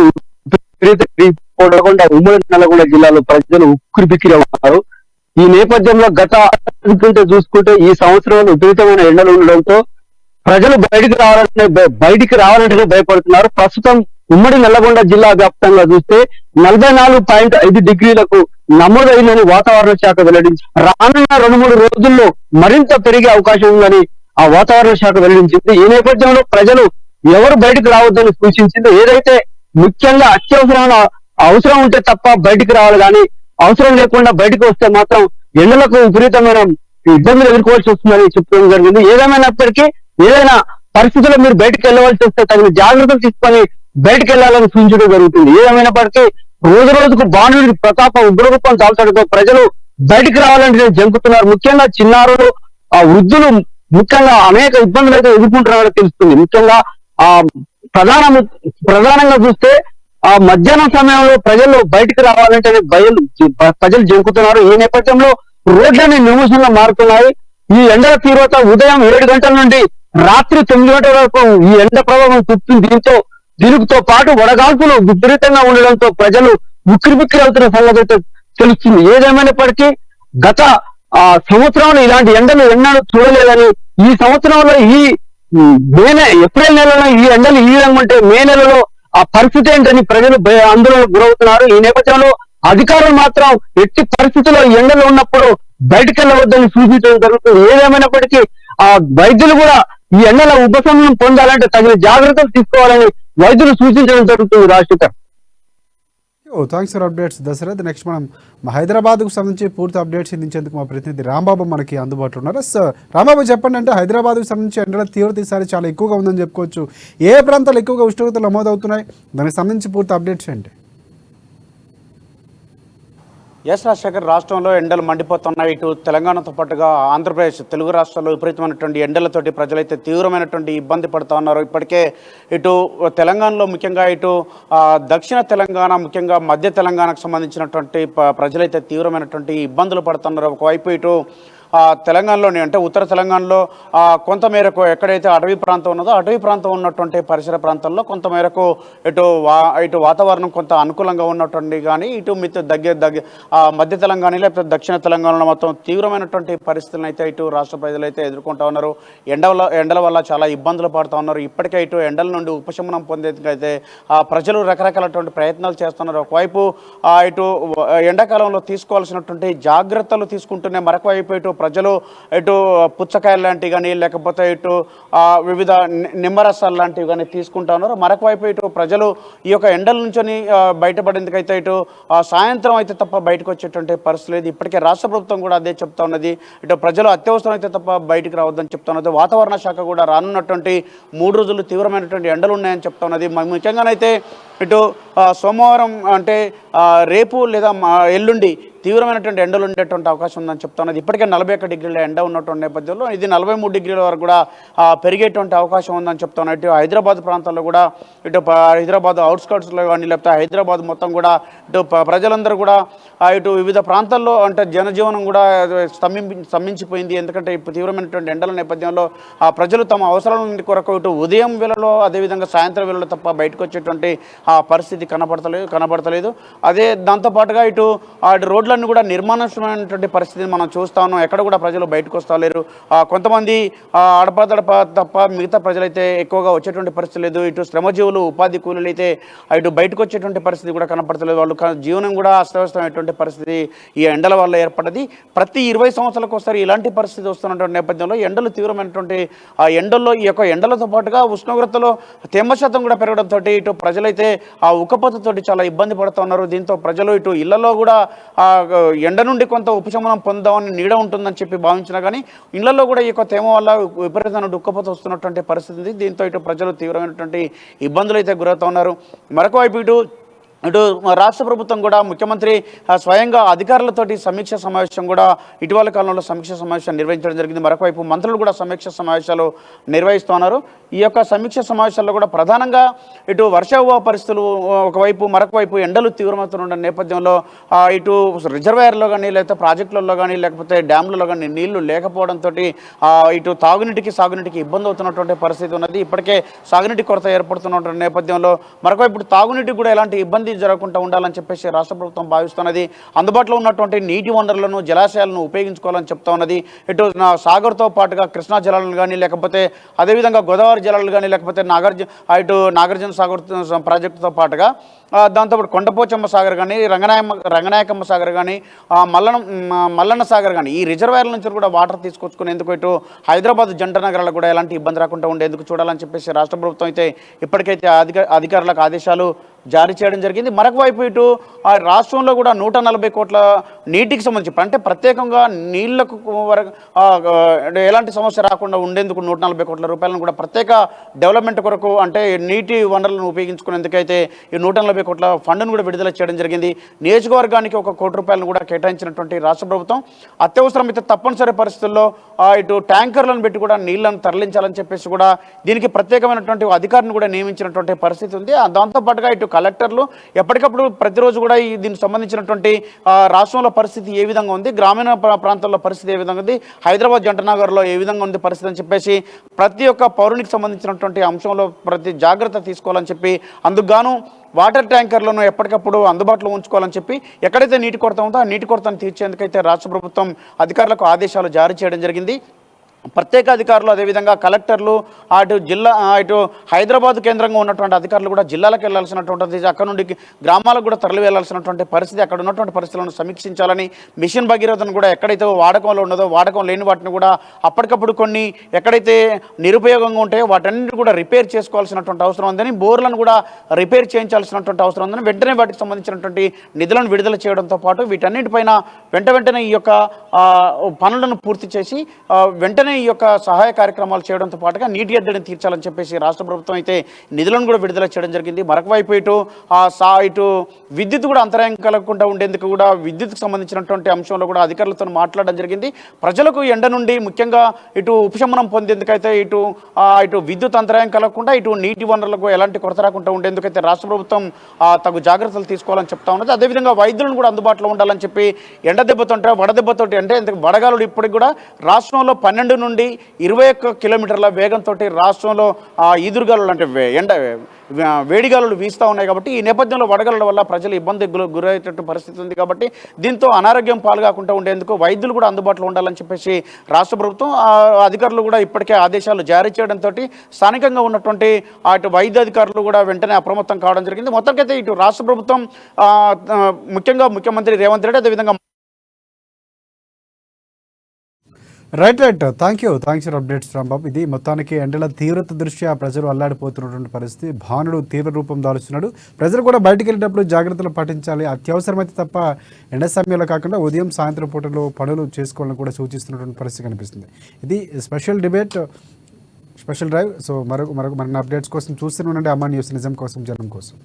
ఉమ్మడి నల్గొండ జిల్లాలో ప్రజలు ఉక్కిరి బిక్కిరి అవుతున్నారు. ఈ నేపథ్యంలో గత చూసుకుంటే ఈ సంవత్సరంలో విపరీతమైన ఎండలు ఉండడంతో ప్రజలు బయటికి రావాలంటేనే భయపడుతున్నారు. ప్రస్తుతం ఉమ్మడి నల్లగొండ జిల్లా వ్యాప్తంగా చూస్తే 44.5 డిగ్రీలకు నమోదైందని వాతావరణ శాఖ వెల్లడించింది. రానున్న 2-3 రోజుల్లో మరింత పెరిగే అవకాశం ఉందని ఆ వాతావరణ శాఖ వెల్లడించింది. ఈ నేపథ్యంలో ప్రజలు ఎవరు బయటకు రావద్దని సూచించింది. ఏదైతే ముఖ్యంగా అత్యవసరమైన అవసరం ఉంటే తప్ప బయటికి రావాలి, కానీ అవసరం లేకుండా బయటకు వస్తే మాత్రం ఎండలకు విపరీతమైన ఇబ్బందులు ఎదుర్కోవాల్సి వస్తుందని చెప్పడం జరిగింది. ఏదేమైనప్పటికీ ఏదైనా పరిస్థితుల్లో మీరు బయటకు వెళ్ళవలసి వస్తే తగిన జాగ్రత్తలు తీసుకొని బయటకు వెళ్లాలని సూచించడం జరుగుతుంది. ఏదేమైనప్పటికీ రోజు రోజుకు బాణుడి ప్రతాపం ఉగ్రరూపం దాల్చడంతో ప్రజలు బయటకు రావాలంటే జంకుతున్నారు. ముఖ్యంగా చిన్నారులు, వృద్ధులు ముఖ్యంగా అనేక ఇబ్బందులు అయితే ఎదుర్కొంటున్నారని తెలుస్తుంది. ముఖ్యంగా ప్రధానంగా చూస్తే మధ్యాహ్నం సమయంలో ప్రజలు బయటకు రావాలంటే ప్రజలు జంకుతున్నారు. ఈ నేపథ్యంలో రోడ్లన్నీ నిర్మూషంగా మారుతున్నాయి. ఈ ఎండల తీవ్రత ఉదయం 7 గంటల నుండి రాత్రి 9 గంటల వరకు ఈ ఎండ ప్రభావం చూపుతుంది. దీనితో పాటు వడగాల్పులు విపరీతంగా ఉండడంతో ప్రజలు ఉక్కిరిబిక్కిరి అవుతున్న సంగతి తెలుస్తుంది. ఏదేమైనప్పటికీ గత సంవత్సరంలో ఇలాంటి ఎండలు ఎన్నడూ చూడలేదని, ఈ సంవత్సరంలో ఈ ఏప్రిల్ నెలలో ఈ ఎండలు ఈ విధంగా ఉంటే మే నెలలో ఆ పరిస్థితి ఏంటని ప్రజలు ఆందోళనకు గురవుతున్నారు. ఈ నేపథ్యంలో అధికారులు మాత్రం ఎట్టి పరిస్థితుల్లో ఎండలు ఉన్నప్పుడు బయటకు వెళ్ళవద్దని సూచించడం జరుగుతుంది. ఏదేమైనప్పటికీ వైద్యులు కూడా ఈ ఎండల ఉపశమనం పొందాలంటే తగిన జాగ్రత్తలు తీసుకోవాలని వైద్యులు సూచించడం జరుగుతుంది. Rajasekhar, thanks for updates Dashrath. Next మనం హైదరాబాద్కు సంబంధించి పూర్తి అప్డేట్స్ అందించేందుకు మా ప్రతినిధి రాంబాబు మనకి అందుబాటులో ఉన్నారు. రాంబాబు చెప్పండి, అంటే హైదరాబాద్కు సంబంధించి ఎండల తీవ్రత ఈసారి చాలా ఎక్కువగా ఉందని చెప్పుకోవచ్చు. ఏ ప్రాంతాలు ఎక్కువగా ఉష్ణోగ్రతలు నమోదవుతున్నాయి, దానికి సంబంధించి పూర్తి అప్డేట్స్ ఏంటి? రాజశేఖర్, రాష్ట్రంలో ఎండలు మండిపోతున్నాయి. ఇటు తెలంగాణతో పాటుగా ఆంధ్రప్రదేశ్, తెలుగు రాష్ట్రాల్లో విపరీతమైనటువంటి ఎండలతోటి ప్రజలైతే తీవ్రమైనటువంటి ఇబ్బంది పడుతూ ఉన్నారు. ఇప్పటికే ఇటు తెలంగాణలో ముఖ్యంగా ఇటు దక్షిణ తెలంగాణ, ముఖ్యంగా మధ్య తెలంగాణకు సంబంధించినటువంటి ప్రజలైతే తీవ్రమైనటువంటి ఇబ్బందులు పడుతున్నారు. ఒకవైపు ఇటు తెలంగాణలోని అంటే ఉత్తర తెలంగాణలో కొంతమేరకు ఎక్కడైతే అటవీ ప్రాంతం ఉన్నదో అటవీ ప్రాంతం ఉన్నటువంటి పరిసర ప్రాంతాల్లో కొంతమేరకు ఇటు వాతావరణం కొంత అనుకూలంగా ఉన్నటువంటి, కానీ ఇటు మధ్య తెలంగాణ లేకపోతే దక్షిణ తెలంగాణలో మొత్తం తీవ్రమైనటువంటి పరిస్థితులను అయితే ఇటు రాష్ట్ర ప్రజలైతే ఎదుర్కొంటూ ఉన్నారు. ఎండల వల్ల చాలా ఇబ్బందులు పడుతూ ఉన్నారు. ఇప్పటికే ఇటు ఎండల నుండి ఉపశమనం పొందేందుకైతే ప్రజలు రకరకాలటువంటి ప్రయత్నాలు చేస్తున్నారు. ఒకవైపు ఇటు ఎండాకాలంలో తీసుకోవాల్సినటువంటి జాగ్రత్తలు తీసుకుంటూనే మరొక వైపు ఇటు ప్రజలు ఇటు పుచ్చకాయలు లాంటివి కానీ లేకపోతే ఇటు వివిధ నిమ్మరసాలు లాంటివి కానీ తీసుకుంటా ఉన్నారు. మరొక వైపు ఇటు ప్రజలు ఈ యొక్క ఎండల నుంచి బయటపడేందుకైతే ఇటు సాయంత్రం అయితే తప్ప బయటకు వచ్చేటువంటి పరిస్థితి లేదు. ఇప్పటికే రాష్ట్ర ప్రభుత్వం కూడా అదే చెప్తా ఉన్నది. ఇటు ప్రజలు అత్యవసరం అయితే తప్ప బయటికి రావద్దని చెప్తా ఉన్నది. వాతావరణ శాఖ కూడా రానున్నటువంటి 3 రోజులు తీవ్రమైనటువంటి ఎండలు ఉన్నాయని చెప్తా ఉన్నది. ముఖ్యంగానైతే ఇటు సోమవారం అంటే రేపు లేదా ఎల్లుండి తీవ్రమైనటువంటి ఎండలు ఉండేటువంటి అవకాశం ఉందని చెప్తా ఉన్నది. ఇప్పటికే 41 డిగ్రీల ఎండ ఉన్నటువంటి నేపథ్యంలో ఇది 43 డిగ్రీల వరకు కూడా పెరిగేటువంటి అవకాశం ఉందని చెప్తా ఉన్నట్టు. హైదరాబాద్ ప్రాంతాల్లో కూడా ఇటు హైదరాబాద్ అవుట్స్కర్ట్స్లో కానీ లేకపోతే హైదరాబాద్ మొత్తం కూడా ఇటు ప్రజలందరూ కూడా ఇటు వివిధ ప్రాంతాల్లో అంటే జనజీవనం కూడా స్తంభించిపోయింది. ఎందుకంటే ఇప్పుడు తీవ్రమైనటువంటి ఎండల నేపథ్యంలో ప్రజలు తమ అవసరాల కొరకు ఇటు ఉదయం వేళలో అదేవిధంగా సాయంత్రం వేళలో తప్ప బయటకు వచ్చేటువంటి ఆ పరిస్థితి కనబడతలేదు. అదే దాంతోపాటుగా ఇటు రోడ్లన్నీ కూడా నిర్మానుష్యమైనటువంటి పరిస్థితిని మనం చూస్తా ఉన్నాం. ఎక్కడ కూడా ప్రజలు బయటకు వస్తలేరు. కొంతమంది అడపదడప తప్ప మిగతా ప్రజలైతే ఎక్కువగా వచ్చేటువంటి పరిస్థితి లేదు. ఇటు శ్రమజీవులు, ఉపాధి కూలీలు అయితే ఇటు బయటకు వచ్చేటువంటి పరిస్థితి కూడా కనపడతలేదు. వాళ్ళు జీవనం కూడా అస్తవ్యస్తమైనటువంటి పరిస్థితి ఈ ఎండల వల్ల ఏర్పడ్డది. ప్రతి 20 సంవత్సరాలకు ఒకసారి ఇలాంటి పరిస్థితి వస్తున్నటువంటి నేపథ్యంలో ఎండలు తీవ్రమైనటువంటి ఆ ఎండల్లో ఈ యొక్క ఎండలతో పాటుగా ఉష్ణోగ్రతలో తేమ శాతం కూడా పెరగడంతో ఇటు ప్రజలైతే ఆ ఉక్కపోతతోటి చాలా ఇబ్బంది పడుతూ ఉన్నారు. దీంతో ప్రజలు ఇటు ఇళ్లలో కూడా ఎండ నుండి కొంత ఉపశమనం పొందామని నీడ ఉంటుందని చెప్పి భావించినా కానీ ఇళ్లలో కూడా ఈ యొక్క తేమ వల్ల విపరీతమైన ఉక్కపోత వస్తున్నటువంటి పరిస్థితి ఉంది. దీంతో ఇటు ప్రజలు తీవ్రమైనటువంటి ఇబ్బందులు అయితే గురవుతూ ఉన్నారు. మరొక వైపు ఇటు రాష్ట్ర ప్రభుత్వం కూడా ముఖ్యమంత్రి స్వయంగా అధికారులతోటి సమీక్ష సమావేశం కూడా ఇటీవల కాలంలో సమీక్ష సమావేశం నిర్వహించడం జరిగింది. మరొకవైపు మంత్రులు కూడా సమీక్ష సమావేశాలు నిర్వహిస్తున్నారు. ఈ యొక్క సమీక్ష సమావేశాల్లో కూడా ప్రధానంగా ఇటు వర్షాభావ పరిస్థితులు ఒకవైపు, మరొకవైపు ఎండలు తీవ్రమవుతున్న నేపథ్యంలో ఇటు రిజర్వాయర్లో కానీ లేకపోతే ప్రాజెక్టులలో కానీ లేకపోతే డ్యామ్లలో కానీ నీళ్లు లేకపోవడంతో ఇటు తాగునీటికి సాగునీటికి ఇబ్బంది అవుతున్నటువంటి పరిస్థితి ఉన్నది. ఇప్పటికే సాగునీటి కొరత ఏర్పడుతున్నటువంటి నేపథ్యంలో మరొకవైపు తాగునీటికి కూడా ఎలాంటి ఇబ్బంది జరగకుండా ఉండాలని చెప్పేసి రాష్ట్ర ప్రభుత్వం భావిస్తున్నది. అందుబాటులో ఉన్నటువంటి నీటి వనరులను, జలాశయాలను ఉపయోగించుకోవాలని చెప్తా ఉన్నది. ఇటు సాగర్తో పాటుగా కృష్ణా జలాలను కానీ లేకపోతే అదేవిధంగా గోదావరి జలాలు కానీ లేకపోతే నాగార్జున సాగర్ ప్రాజెక్టుతో పాటుగా దాంతోపాటు కొండపోచమ్మ సాగర్ కానీ రంగనాయకమ్మ సాగర్ కానీ మల్లన్న సాగర్ కానీ ఈ రిజర్వాయర్ల నుంచి కూడా వాటర్ తీసుకొచ్చుకునేందుకు ఇటు హైదరాబాద్ జంట నగరాలకు కూడా ఎలాంటి ఇబ్బంది రాకుండా ఉండేందుకు చూడాలని చెప్పేసి రాష్ట్ర ప్రభుత్వం అయితే ఇప్పటికైతే అధికారులకు ఆదేశాలు జారీ చేయడం జరిగింది. మరొక వైపు ఇటు రాష్ట్రంలో కూడా 140 కోట్ల నీటికి సంబంధించి అంటే ప్రత్యేకంగా నీళ్లకు ఎలాంటి సమస్య రాకుండా ఉండేందుకు 140 కోట్ల రూపాయలను కూడా ప్రత్యేక డెవలప్మెంట్ కొరకు అంటే నీటి వనరులను ఉపయోగించుకునేందుకైతే ఈ 140 కోట్ల ఫండ్ను కూడా విడుదల చేయడం జరిగింది. నియోజకవర్గానికి 1 కోటి రూపాయలను కూడా కేటాయించినటువంటి రాష్ట్ర ప్రభుత్వం అత్యవసరమైతే తప్పనిసరి పరిస్థితుల్లో ఇటు ట్యాంకర్లను పెట్టి కూడా నీళ్లను తరలించాలని చెప్పేసి కూడా దీనికి ప్రత్యేకమైనటువంటి అధికారిని కూడా నియమించినటువంటి పరిస్థితి ఉంది. దాంతోపాటుగా ఇటు కలెక్టర్లు ఎప్పటికప్పుడు ప్రతిరోజు కూడా దీనికి సంబంధించినటువంటి రాష్ట్రంలో పరిస్థితి ఏ విధంగా ఉంది, గ్రామీణ ప్రాంతాల్లో పరిస్థితి ఏ విధంగా ఉంది, హైదరాబాద్ జంటనగర్లో ఏ విధంగా ఉంది పరిస్థితి అని చెప్పేసి ప్రతి ఒక్క పౌరునికి సంబంధించినటువంటి అంశంలో ప్రతి జాగ్రత్త తీసుకోవాలని చెప్పి అందుకుగాను వాటర్ ట్యాంకర్లను ఎప్పటికప్పుడు అందుబాటులో ఉంచుకోవాలని చెప్పి ఎక్కడైతే నీటి కొరత ఉందో ఆ నీటి కొరతను తీర్చేందుకైతే రాష్ట్ర ప్రభుత్వం అధికారులకు ఆదేశాలు జారీ చేయడం జరిగింది. ప్రత్యేక అధికారులు అదేవిధంగా కలెక్టర్లు ఇటు హైదరాబాద్ కేంద్రంగా ఉన్నటువంటి అధికారులు కూడా జిల్లాలకు వెళ్లాల్సినటువంటి అక్కడ నుండి గ్రామాలకు కూడా తరలి వెళ్లాల్సినటువంటి పరిస్థితి, అక్కడ ఉన్నటువంటి పరిస్థితులను సమీక్షించాలని మిషన్ భగీరథను కూడా ఎక్కడైతే వాడకంలో ఉన్నదో వాడకం లేని వాటిని కూడా అప్పటికప్పుడు కొన్ని ఎక్కడైతే నిరుపయోగంగా ఉంటాయో వాటన్నిటి కూడా రిపేర్ చేసుకోవాల్సినటువంటి అవసరం ఉందని, బోర్లను కూడా రిపేర్ చేయించాల్సినటువంటి అవసరం ఉందని వెంటనే వాటికి సంబంధించినటువంటి నిధులను విడుదల చేయడంతో పాటు వీటన్నిటిపైన వెంటనే ఈ యొక్క పనులను పూర్తి చేసి వెంటనే ఈ యొక్క సహాయ కార్యక్రమాలు చేయడంతో పాటుగా నీటి ఎద్దడిని తీర్చాలని చెప్పేసి రాష్ట్ర ప్రభుత్వం అయితే నిధులను కూడా విడుదల చేయడం జరిగింది. మరొక వైపు ఇటు విద్యుత్ కూడా అంతరాయం కలగకుండా ఉండేందుకు కూడా విద్యుత్కు సంబంధించినటువంటి అంశంలో కూడా అధికారులతో మాట్లాడడం జరిగింది. ప్రజలకు ఎండ నుండి ముఖ్యంగా ఇటు ఉపశమనం పొందేందుకైతే ఇటు విద్యుత్ అంతరాయం కలగకుండా ఇటు నీటి వనరులకు ఎలాంటి కొరత రాకుండా ఉండేందుకైతే రాష్ట్ర ప్రభుత్వం తగు జాగ్రత్తలు తీసుకోవాలని చెప్తా ఉన్నది. అదేవిధంగా వైద్యులను కూడా అందుబాటులో ఉండాలని చెప్పి ఎండ దెబ్బతోంటే వడదెబ్బతోటి అంటే వడగాలులు ఇప్పటికి కూడా రాష్ట్రంలో 12 నుండి 21 కిలోమీటర్ల వేగంతో రాష్ట్రంలో ఈదురుగాలులు అంటే వేడిగాలులు వీస్తూ ఉన్నాయి. కాబట్టి ఈ నేపథ్యంలో వడగాలుల వల్ల ప్రజలు ఇబ్బంది గురయ్యేటట్టు పరిస్థితి ఉంది. కాబట్టి దీంతో అనారోగ్యం పాల్గాకుండా ఉండేందుకు వైద్యులు కూడా అందుబాటులో ఉండాలని చెప్పేసి రాష్ట్ర ప్రభుత్వం అధికారులు కూడా ఇప్పటికే ఆదేశాలు జారీ చేయడంతో స్థానికంగా ఉన్నటువంటి అటు వైద్య అధికారులు కూడా వెంటనే అప్రమత్తం కావడం జరిగింది. మొత్తానికైతే ఇటు రాష్ట్ర ప్రభుత్వం ముఖ్యంగా ముఖ్యమంత్రి రేవంత్ రెడ్డి అదేవిధంగా right thank you for updates Rambabu. ఇది మొత్తానికి ఎండల తీవ్రత దృష్ట్యా ప్రజలు అల్లాడిపోతున్నటువంటి పరిస్థితి. భానుడు తీవ్ర రూపం దాల్చున్నాడు. ప్రజలు కూడా బయటికి వెళ్ళేటప్పుడు జాగ్రత్తలు పాటించాలి. అత్యవసరమైతే తప్ప ఎండ సమయంలో కాకుండా ఉదయం సాయంత్రం పూటలో పనులు చేసుకోవాలని కూడా సూచిస్తున్నటువంటి పరిస్థితి కనిపిస్తుంది. ఇది special debate, special drive. So మరిన్ని అప్డేట్స్ కోసం చూస్తూనే ఉండండి అమ్మా న్యూస్, నిజం కోసం జనం కోసం.